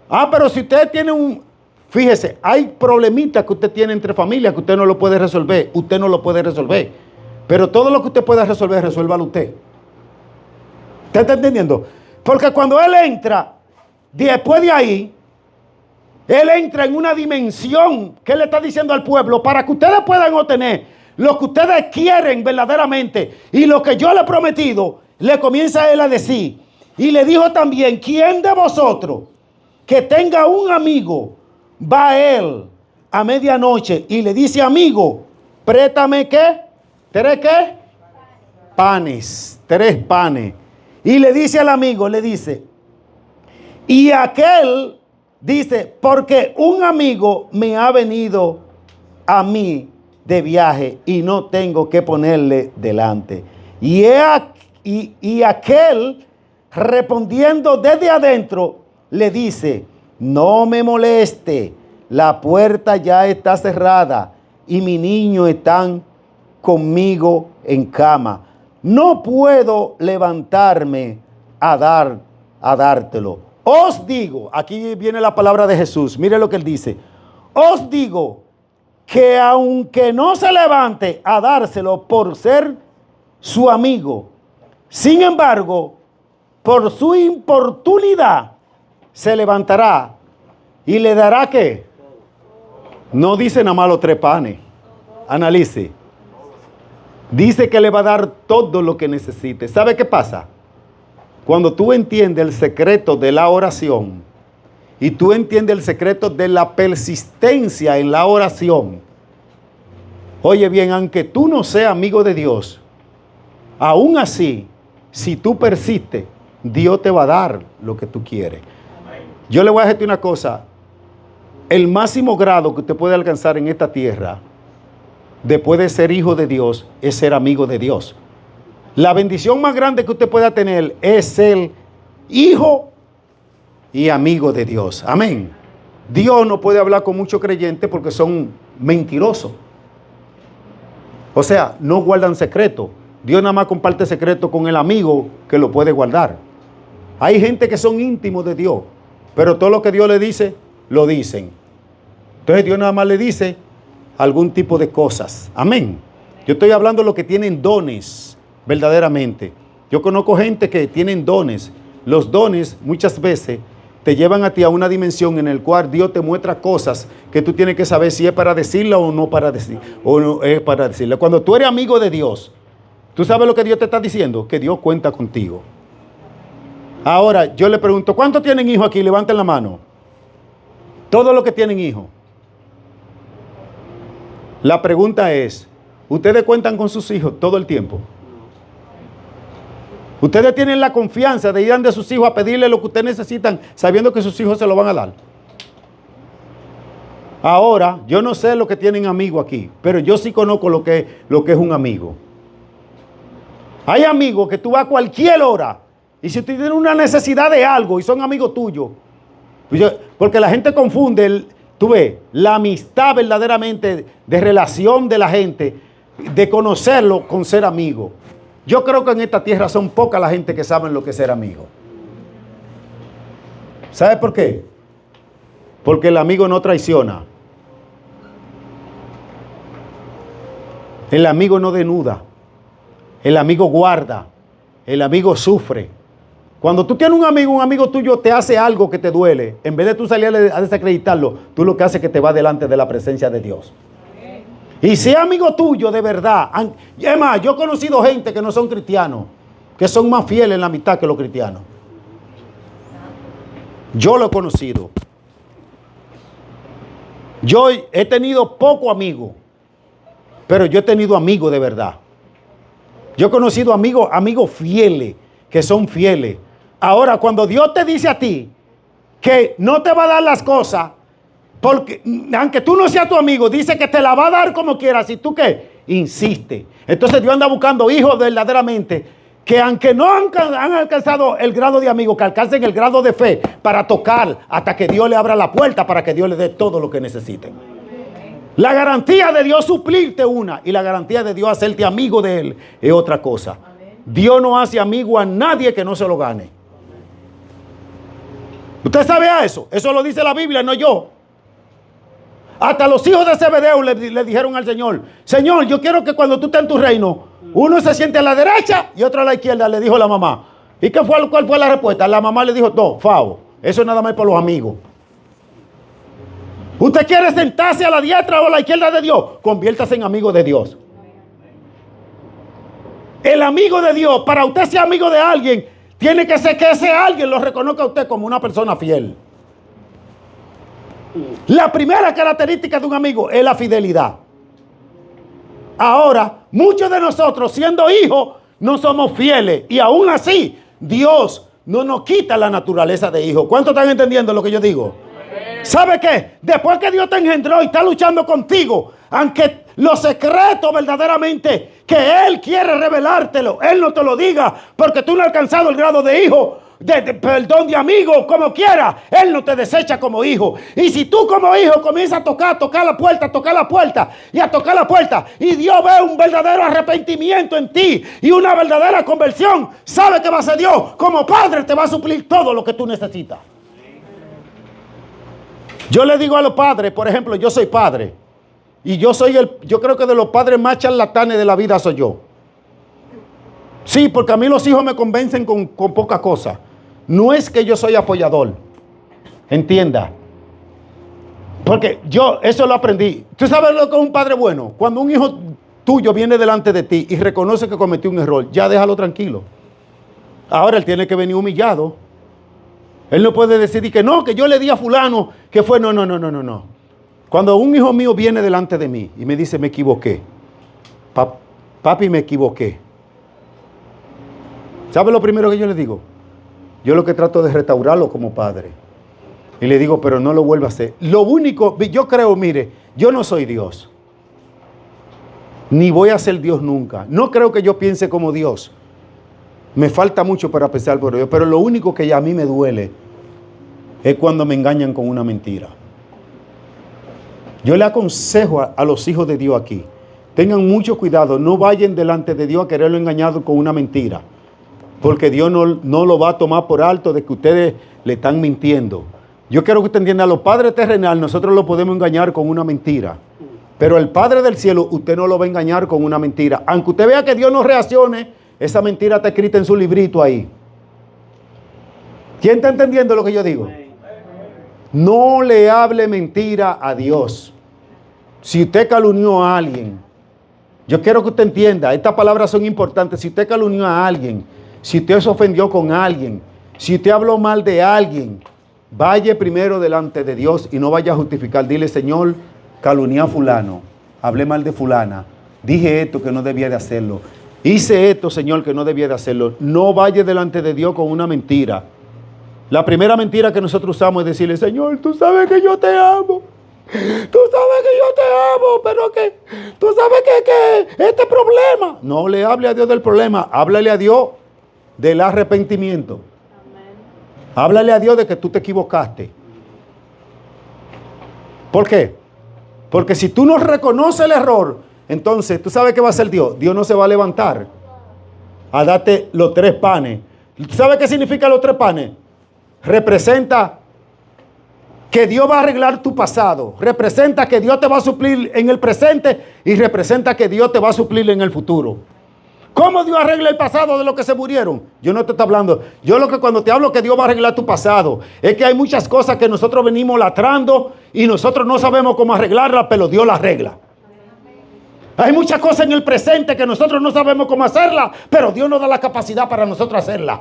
Pero si usted tiene fíjese, hay problemitas que usted tiene entre familias que usted no lo puede resolver. Usted no lo puede resolver. Pero todo lo que usted pueda resolver, resuélvalo usted. ¿Usted está entendiendo? Porque cuando él entra, después de ahí, él entra en una dimensión que él le está diciendo al pueblo para que ustedes puedan obtener lo que ustedes quieren verdaderamente y lo que yo le he prometido. Le comienza él a decir, y le dijo también, ¿quién de vosotros que tenga un amigo va a él a medianoche y le dice, amigo, préstame qué? ¿Tres qué? Panes, 3 panes. Y le dice al amigo, le dice, y aquel dice, porque un amigo me ha venido a mí de viaje y no tengo que ponerle delante. Y aquel respondiendo desde adentro le dice, no me moleste, la puerta ya está cerrada y mi niño están conmigo en cama. No puedo levantarme a dártelo. Os digo, aquí viene la palabra de Jesús, mire lo que él dice. Os digo que aunque no se levante a dárselo por ser su amigo, sin embargo, por su importunidad, se levantará y le dará ¿qué? No dice nada más los 3 panes. Analice. Dice que le va a dar todo lo que necesite. ¿Sabe qué pasa? Cuando tú entiendes el secreto de la oración y tú entiendes el secreto de la persistencia en la oración, oye bien, aunque tú no seas amigo de Dios, aún así, si tú persistes, Dios te va a dar lo que tú quieres. Yo le voy a decir una cosa, el máximo grado que usted puede alcanzar en esta tierra, después de ser hijo de Dios, es ser amigo de Dios. La bendición más grande que usted pueda tener es ser hijo y amigo de Dios. Amén. Dios no puede hablar con muchos creyentes porque son mentirosos. O sea, no guardan secreto. Dios nada más comparte secreto con el amigo que lo puede guardar. Hay gente que son íntimos de Dios, pero todo lo que Dios le dice, lo dicen. Entonces Dios nada más le dice algún tipo de cosas. Amén. Yo estoy hablando de los que tienen dones, verdaderamente. Yo conozco gente que tienen dones. Los dones muchas veces te llevan a ti a una dimensión en la cual Dios te muestra cosas que tú tienes que saber si es para decirla o no para decir, o no es para decirla. Cuando tú eres amigo de Dios, ¿tú sabes lo que Dios te está diciendo? Que Dios cuenta contigo. Ahora, yo le pregunto, ¿cuántos tienen hijos aquí? Levanten la mano. Todos los que tienen hijos. La pregunta es, ¿ustedes cuentan con sus hijos todo el tiempo? ¿Ustedes tienen la confianza de ir ante sus hijos a pedirle lo que ustedes necesitan, sabiendo que sus hijos se lo van a dar? Ahora, yo no sé lo que tienen amigos aquí, pero yo sí conozco lo que es un amigo. Hay amigos que tú vas a cualquier hora y si tú tienes una necesidad de algo y son amigos tuyos, porque la gente confunde, tú ves, la amistad verdaderamente de relación de la gente, de conocerlo con ser amigo. Yo creo que en esta tierra son pocas la gente que saben lo que es ser amigo. ¿Sabe por qué? Porque el amigo no traiciona. El amigo no denuda. El amigo guarda. El amigo sufre. Cuando tú tienes un amigo tuyo te hace algo que te duele, en vez de tú salir a desacreditarlo, tú lo que haces es que te va delante de la presencia de Dios. Y si es amigo tuyo de verdad, y es más, yo he conocido gente que no son cristianos, que son más fieles en la amistad que los cristianos. Yo lo he conocido. Yo he tenido poco amigos, pero yo he tenido amigos de verdad. Yo he conocido amigos fieles, que son fieles. Ahora, cuando Dios te dice a ti que no te va a dar las cosas, porque aunque tú no seas tu amigo, dice que te la va a dar como quieras. ¿Y tú qué? Insiste. Entonces Dios anda buscando hijos verdaderamente que aunque no han alcanzado el grado de amigo, que alcancen el grado de fe para tocar hasta que Dios le abra la puerta para que Dios le dé todo lo que necesiten. La garantía de Dios suplirte una y la garantía de Dios hacerte amigo de Él es otra cosa. Dios no hace amigo a nadie que no se lo gane. ¿Usted sabe eso? Eso lo dice la Biblia, no yo. Hasta los hijos de Zebedeo le dijeron al Señor: Señor, yo quiero que cuando tú estés en tu reino, uno se siente a la derecha y otro a la izquierda, le dijo la mamá. ¿Y cuál fue la respuesta? La mamá le dijo: no, Fao, eso es nada más para los amigos. ¿Usted quiere sentarse a la diestra o a la izquierda de Dios? Conviértase en amigo de Dios. El amigo de Dios, para usted ser amigo de alguien, tiene que ser que ese alguien lo reconozca a usted como una persona fiel. La primera característica de un amigo es la fidelidad. Ahora, muchos de nosotros, siendo hijos, no somos fieles. Y aún así, Dios no nos quita la naturaleza de hijo. ¿Cuántos están entendiendo lo que yo digo? ¿Sabe qué? Después que Dios te engendró y está luchando contigo, aunque los secretos verdaderamente que Él quiere revelártelo, Él no te lo diga porque tú no has alcanzado el grado de hijo, perdón, de amigo, como quiera, Él no te desecha como hijo. Y si tú como hijo comienzas a tocar la puerta y a tocar la puerta, y Dios ve un verdadero arrepentimiento en ti y una verdadera conversión, sabe que va a ser Dios. Como padre te va a suplir todo lo que tú necesitas. Yo le digo a los padres, por ejemplo, yo soy padre, y yo creo que de los padres más charlatanes de la vida soy yo. Sí, porque a mí los hijos me convencen con poca cosa. No es que yo soy apoyador, entienda. Porque yo eso lo aprendí. ¿Tú sabes lo que es un padre bueno? Cuando un hijo tuyo viene delante de ti y reconoce que cometió un error, ya déjalo tranquilo. Ahora él tiene que venir humillado. Él no puede decir que no, que yo le di a fulano, que fue, no. Cuando un hijo mío viene delante de mí y me dice: me equivoqué. Papi, me equivoqué. ¿Sabe lo primero que yo le digo? Yo lo que trato de restaurarlo como padre. Y le digo: pero no lo vuelva a hacer. Lo único, yo creo, mire, yo no soy Dios. Ni voy a ser Dios nunca. No creo que yo piense como Dios. Me falta mucho para pensar por Dios. Pero lo único que a mí me duele es cuando me engañan con una mentira. Yo le aconsejo a los hijos de Dios aquí: tengan mucho cuidado, no vayan delante de Dios a quererlo engañado con una mentira. Porque Dios no lo va a tomar por alto de que ustedes le están mintiendo. Yo quiero que usted entienda: a los padres terrenales nosotros lo podemos engañar con una mentira. Pero el Padre del cielo usted no lo va a engañar con una mentira. Aunque usted vea que Dios no reaccione, esa mentira está escrita en su librito ahí. ¿Quién está entendiendo lo que yo digo? No le hable mentira a Dios. Si usted calumnió a alguien, yo quiero que usted entienda, estas palabras son importantes. Si usted calumnió a alguien, si usted se ofendió con alguien, si usted habló mal de alguien, vaya primero delante de Dios y no vaya a justificar. Dile: Señor, calumnié a fulano, hablé mal de fulana, dije esto que no debía de hacerlo, hice esto, Señor, que no debía de hacerlo. No vaya delante de Dios con una mentira. La primera mentira que nosotros usamos es decirle: Señor, tú sabes que yo te amo. Tú sabes que yo te amo, pero que tú sabes que este problema. No le hable a Dios del problema, háblale a Dios del arrepentimiento. Amén. Háblale a Dios de que tú te equivocaste. ¿Por qué? Porque si tú no reconoces el error, entonces tú sabes qué va a hacer Dios. Dios no se va a levantar a darte los 3 panes. ¿Tú sabes qué significa los 3 panes? Representa que Dios va a arreglar tu pasado. Representa que Dios te va a suplir en el presente y representa que Dios te va a suplir en el futuro. ¿Cómo Dios arregla el pasado de los que se murieron? Yo no te estoy hablando. Yo lo que cuando te hablo que Dios va a arreglar tu pasado es que hay muchas cosas que nosotros venimos lastrando y nosotros no sabemos cómo arreglarlas, pero Dios las arregla. Hay muchas cosas en el presente que nosotros no sabemos cómo hacerlas, pero Dios nos da la capacidad para nosotros hacerlas.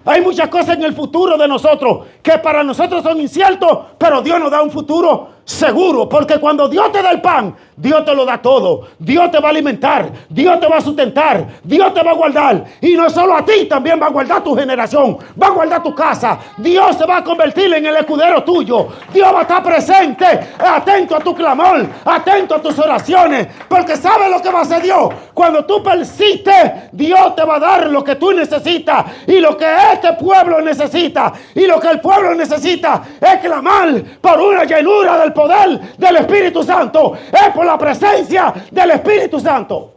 Hay muchas cosas en el futuro de nosotros que para nosotros son inciertos, pero Dios nos da un futuro seguro. Porque cuando Dios te da el pan, Dios te lo da todo. Dios te va a alimentar, Dios te va a sustentar, Dios te va a guardar. Y no solo a ti, también va a guardar tu generación, va a guardar tu casa. Dios se va a convertir en el escudero tuyo. Dios va a estar presente, atento a tu clamor, atento a tus oraciones. Porque ¿sabe lo que va a hacer Dios? Cuando tú persistes, Dios te va a dar lo que tú necesitas y lo que este pueblo necesita. Y lo que el pueblo necesita es clamar por una llenura del poder del Espíritu Santo. Es por la presencia del Espíritu Santo.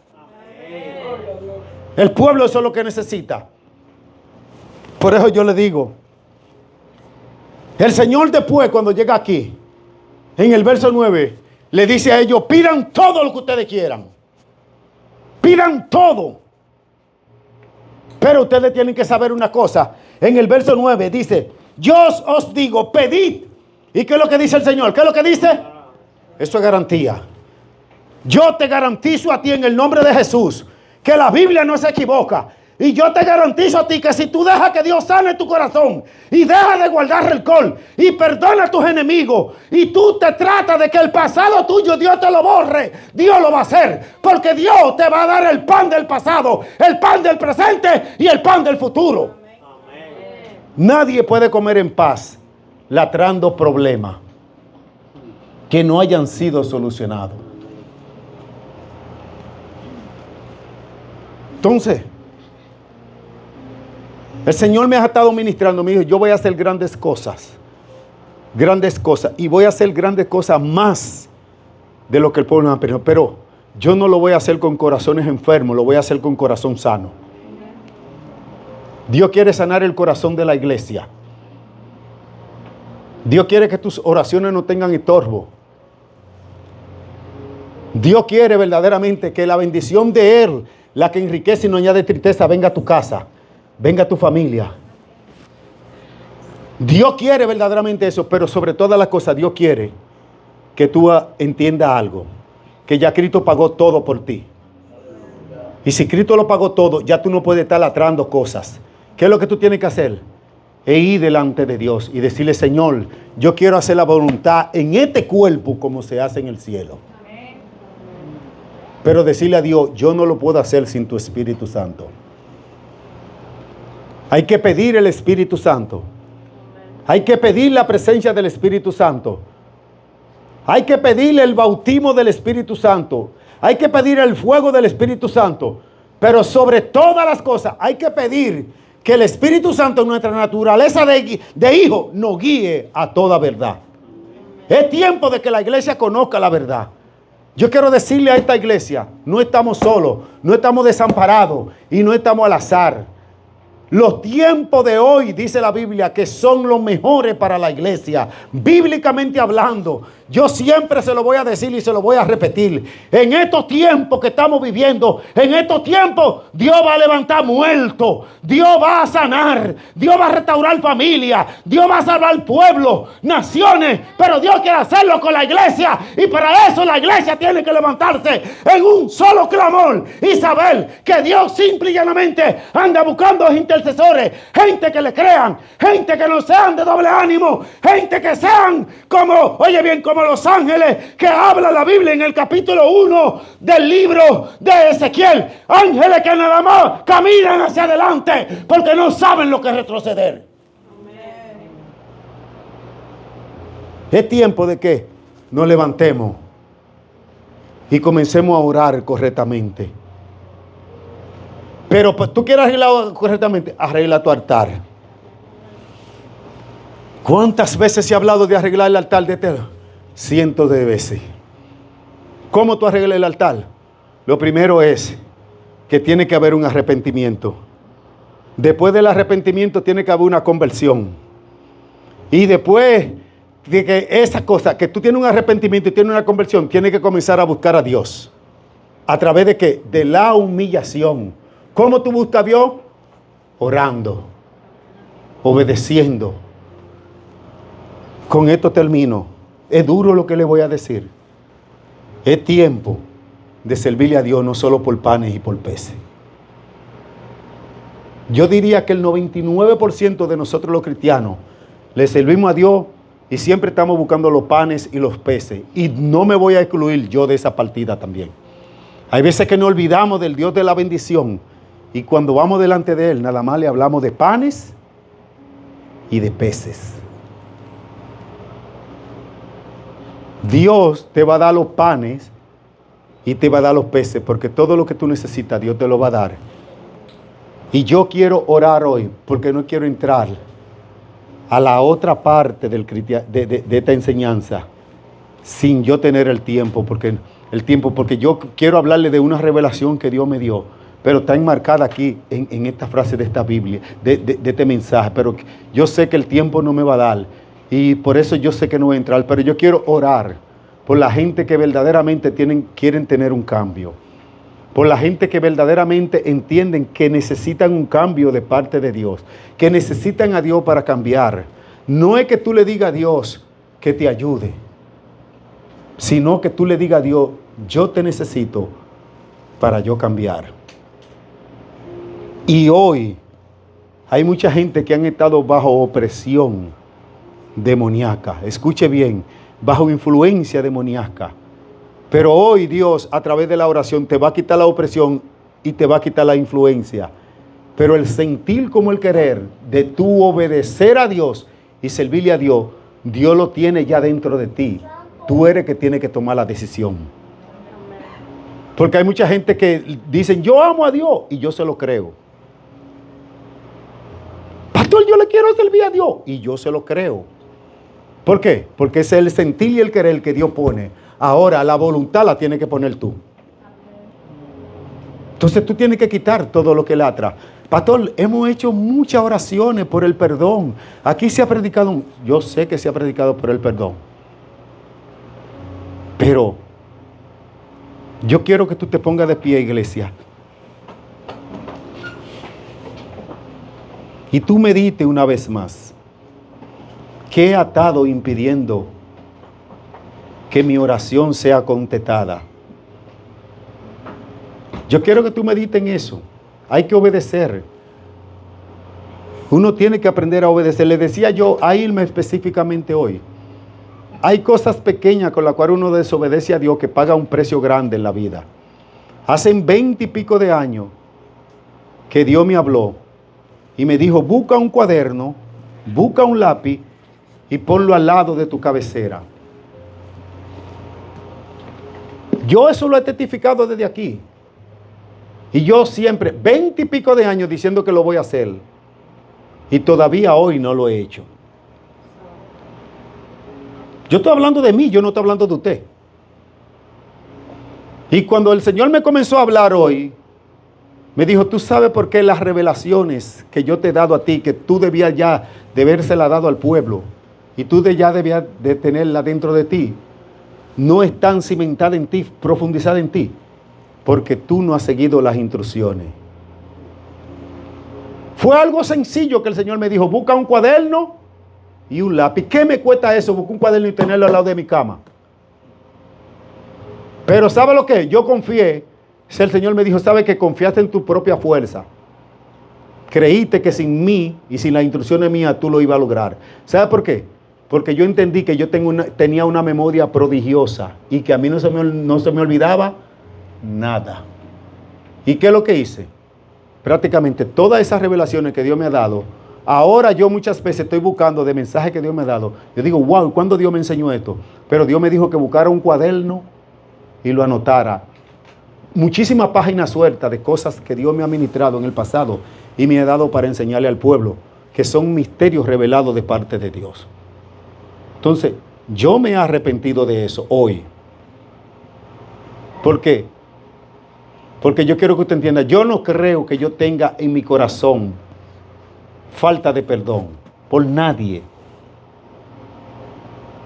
El pueblo eso es lo que necesita. Por eso yo le digo, El Señor después, cuando llega aquí, en el verso 9, le dice a ellos, pidan todo lo que ustedes quieran. Pidan todo. Pero ustedes tienen que saber una cosa. En el verso 9 dice, yo os digo, pedid. ¿Y qué es lo que dice el Señor? ¿Qué es lo que dice? Eso es garantía. Yo te garantizo a ti en el nombre de Jesús que la Biblia no se equivoca. Y yo te garantizo a ti que si tú dejas que Dios sane tu corazón y dejas de guardar rencor y perdona a tus enemigos y tú te tratas de que el pasado tuyo Dios te lo borre, Dios lo va a hacer. Porque Dios te va a dar el pan del pasado, el pan del presente y el pan del futuro. Amén. Nadie puede comer en paz latrando problemas que no hayan sido solucionados. Entonces, el Señor me ha estado ministrando, me dijo, yo voy a hacer grandes cosas, y voy a hacer grandes cosas más de lo que el pueblo me ha pedido, pero yo no lo voy a hacer con corazones enfermos, lo voy a hacer con corazón sano. Dios quiere sanar el corazón de la iglesia. Dios quiere que tus oraciones no tengan estorbo. Dios quiere verdaderamente que la bendición de Él, la que enriquece y no añade tristeza, venga a tu casa. Venga a tu familia. Dios quiere verdaderamente eso, pero sobre todas las cosas Dios quiere que tú entiendas algo, que ya Cristo pagó todo por ti. Y si Cristo lo pagó todo, ya tú no puedes estar latrando cosas. ¿Qué es lo que tú tienes que hacer? Ir delante de Dios y decirle, Señor, yo quiero hacer la voluntad en este cuerpo como se hace en el cielo. Pero decirle a Dios, yo no lo puedo hacer sin tu Espíritu Santo. Hay que pedir el Espíritu Santo. Hay que pedir la presencia del Espíritu Santo. Hay que pedirle el bautismo del Espíritu Santo. Hay que pedir el fuego del Espíritu Santo. Pero sobre todas las cosas hay que pedir que el Espíritu Santo, nuestra naturaleza de hijo, nos guíe a toda verdad. Es tiempo de que la iglesia conozca la verdad. Yo quiero decirle a esta iglesia, no estamos solos, no estamos desamparados y no estamos al azar. Los tiempos de hoy, dice la Biblia, que son los mejores para la iglesia. Bíblicamente hablando, yo siempre se lo voy a decir y se lo voy a repetir. En estos tiempos que estamos viviendo, en estos tiempos, Dios va a levantar muertos. Dios va a sanar. Dios va a restaurar familias. Dios va a salvar pueblos, naciones. Pero Dios quiere hacerlo con la iglesia. Y para eso la iglesia tiene que levantarse en un solo clamor y saber que Dios simple y llanamente anda buscando intercesores, gente que le crean, gente que no sean de doble ánimo, gente que sean como, oye bien, como los ángeles que habla la Biblia en el capítulo 1 del libro de Ezequiel. Ángeles que nada más caminan hacia adelante porque no saben lo que es retroceder. Amén. Es tiempo de que nos levantemos y comencemos a orar correctamente. Pero pues, tú quieres arreglar correctamente, arregla tu altar. ¿Cuántas veces se ha hablado de arreglar el altar de tela? Cientos de veces. ¿Cómo tú arreglas el altar? Lo primero es que tiene que haber un arrepentimiento. Después del arrepentimiento tiene que haber una conversión. Y después de que esa cosa, que tú tienes un arrepentimiento y tienes una conversión, tienes que comenzar a buscar a Dios. ¿A través de qué? De la humillación. ¿Cómo tú buscas a Dios? Orando, obedeciendo. Con esto termino. Es duro lo que le voy a decir. Es tiempo de servirle a Dios no solo por panes y por peces. Yo diría que el 99% de nosotros los cristianos le servimos a Dios y siempre estamos buscando los panes y los peces. Y no me voy a excluir yo de esa partida también. Hay veces que nos olvidamos del Dios de la bendición. Y cuando vamos delante de Él, nada más le hablamos de panes y de peces. Dios te va a dar los panes y te va a dar los peces, porque todo lo que tú necesitas, Dios te lo va a dar. Y yo quiero orar hoy, porque no quiero entrar a la otra parte de esta enseñanza sin yo tener el tiempo, porque yo quiero hablarle de una revelación que Dios me dio. Pero está enmarcada aquí en esta frase de esta Biblia, de este mensaje. Pero yo sé que el tiempo no me va a dar. Y por eso yo sé que no voy a entrar, pero yo quiero orar por la gente que verdaderamente quieren tener un cambio. Por la gente que verdaderamente entienden que necesitan un cambio de parte de Dios. Que necesitan a Dios para cambiar. No es que tú le digas a Dios que te ayude, sino que tú le digas a Dios, yo te necesito para yo cambiar. Y hoy hay mucha gente que han estado bajo opresión demoníaca. Escuche bien, bajo influencia demoníaca. Pero hoy Dios, a través de la oración, te va a quitar la opresión y te va a quitar la influencia. Pero el sentir como el querer de tú obedecer a Dios y servirle a Dios, Dios lo tiene ya dentro de ti. Tú eres que tiene que tomar la decisión. Porque hay mucha gente que dicen, yo amo a Dios, y yo se lo creo. Pastor, yo le quiero servir a Dios, y yo se lo creo. ¿Por qué? Porque es el sentir y el querer que Dios pone. Ahora la voluntad la tienes que poner tú. Entonces tú tienes que quitar todo lo que latra. Pastor, hemos hecho muchas oraciones por el perdón. Aquí se ha predicado, yo sé que se ha predicado por el perdón. Pero yo quiero que tú te pongas de pie, iglesia. Y tú medites una vez más. ¿Qué ha estado impidiendo que mi oración sea contestada? Yo quiero que tú medites en eso. Hay que obedecer. Uno tiene que aprender a obedecer. Le decía yo a Irma específicamente hoy. Hay cosas pequeñas con las cuales uno desobedece a Dios que paga un precio grande en la vida. Hace 20 y pico de años que Dios me habló y me dijo, busca un cuaderno, busca un lápiz y ponlo al lado de tu cabecera. Yo eso lo he testificado desde aquí. Y yo siempre, 20 y pico de años diciendo que lo voy a hacer. Y todavía hoy no lo he hecho. Yo estoy hablando de mí, yo no estoy hablando de usted. Y cuando el Señor me comenzó a hablar hoy, me dijo, tú sabes por qué las revelaciones que yo te he dado a ti, que tú debías ya de habérsela dado al pueblo, y tú ya debías de tenerla dentro de ti, no están cimentadas en ti, profundizadas en ti, porque tú no has seguido las instrucciones. Fue algo sencillo que el Señor me dijo, busca un cuaderno y un lápiz. ¿Qué me cuesta eso? Buscar un cuaderno y tenerlo al lado de mi cama. Pero ¿sabe lo que? Yo confié. El Señor me dijo, ¿sabe que confiaste en tu propia fuerza? Creíste que sin mí y sin las instrucciones mías tú lo ibas a lograr. ¿Sabe por qué? Porque yo entendí que yo tenía una memoria prodigiosa y que a mí no se me olvidaba nada. ¿Y qué es lo que hice? Prácticamente todas esas revelaciones que Dios me ha dado, ahora yo muchas veces estoy buscando de mensajes que Dios me ha dado. Yo digo, wow, ¿cuándo Dios me enseñó esto? Pero Dios me dijo que buscara un cuaderno y lo anotara. Muchísimas páginas sueltas de cosas que Dios me ha ministrado en el pasado y me ha dado para enseñarle al pueblo, que son misterios revelados de parte de Dios. Entonces, yo me he arrepentido de eso hoy. ¿Por qué? Porque yo quiero que usted entienda, yo no creo que yo tenga en mi corazón falta de perdón por nadie.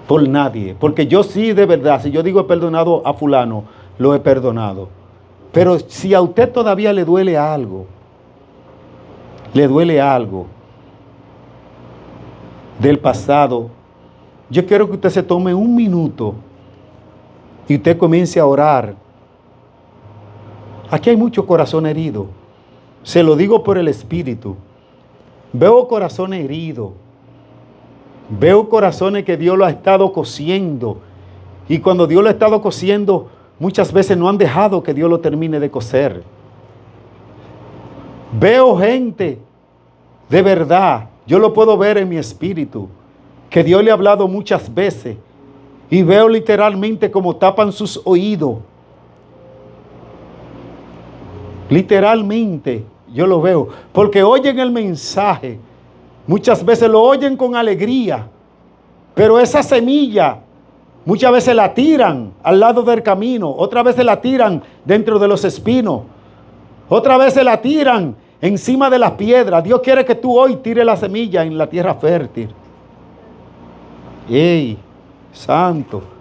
Por nadie. Porque yo sí, de verdad, si yo digo he perdonado a fulano, lo he perdonado. Pero si a usted todavía le duele algo del pasado, yo quiero que usted se tome un minuto y usted comience a orar. Aquí hay mucho corazón herido. Se lo digo por el Espíritu. Veo corazones heridos. Veo corazones que Dios lo ha estado cosiendo. Y cuando Dios lo ha estado cosiendo, muchas veces no han dejado que Dios lo termine de coser. Veo gente, de verdad, yo lo puedo ver en mi espíritu, que Dios le ha hablado muchas veces. Y veo literalmente como tapan sus oídos. Literalmente yo lo veo, porque oyen el mensaje, muchas veces lo oyen con alegría, pero esa semilla muchas veces la tiran al lado del camino, otras veces la tiran dentro de los espinos, otras veces la tiran encima de las piedras. Dios quiere que tú hoy tires la semilla en la tierra fértil. ¡Ey! Santo.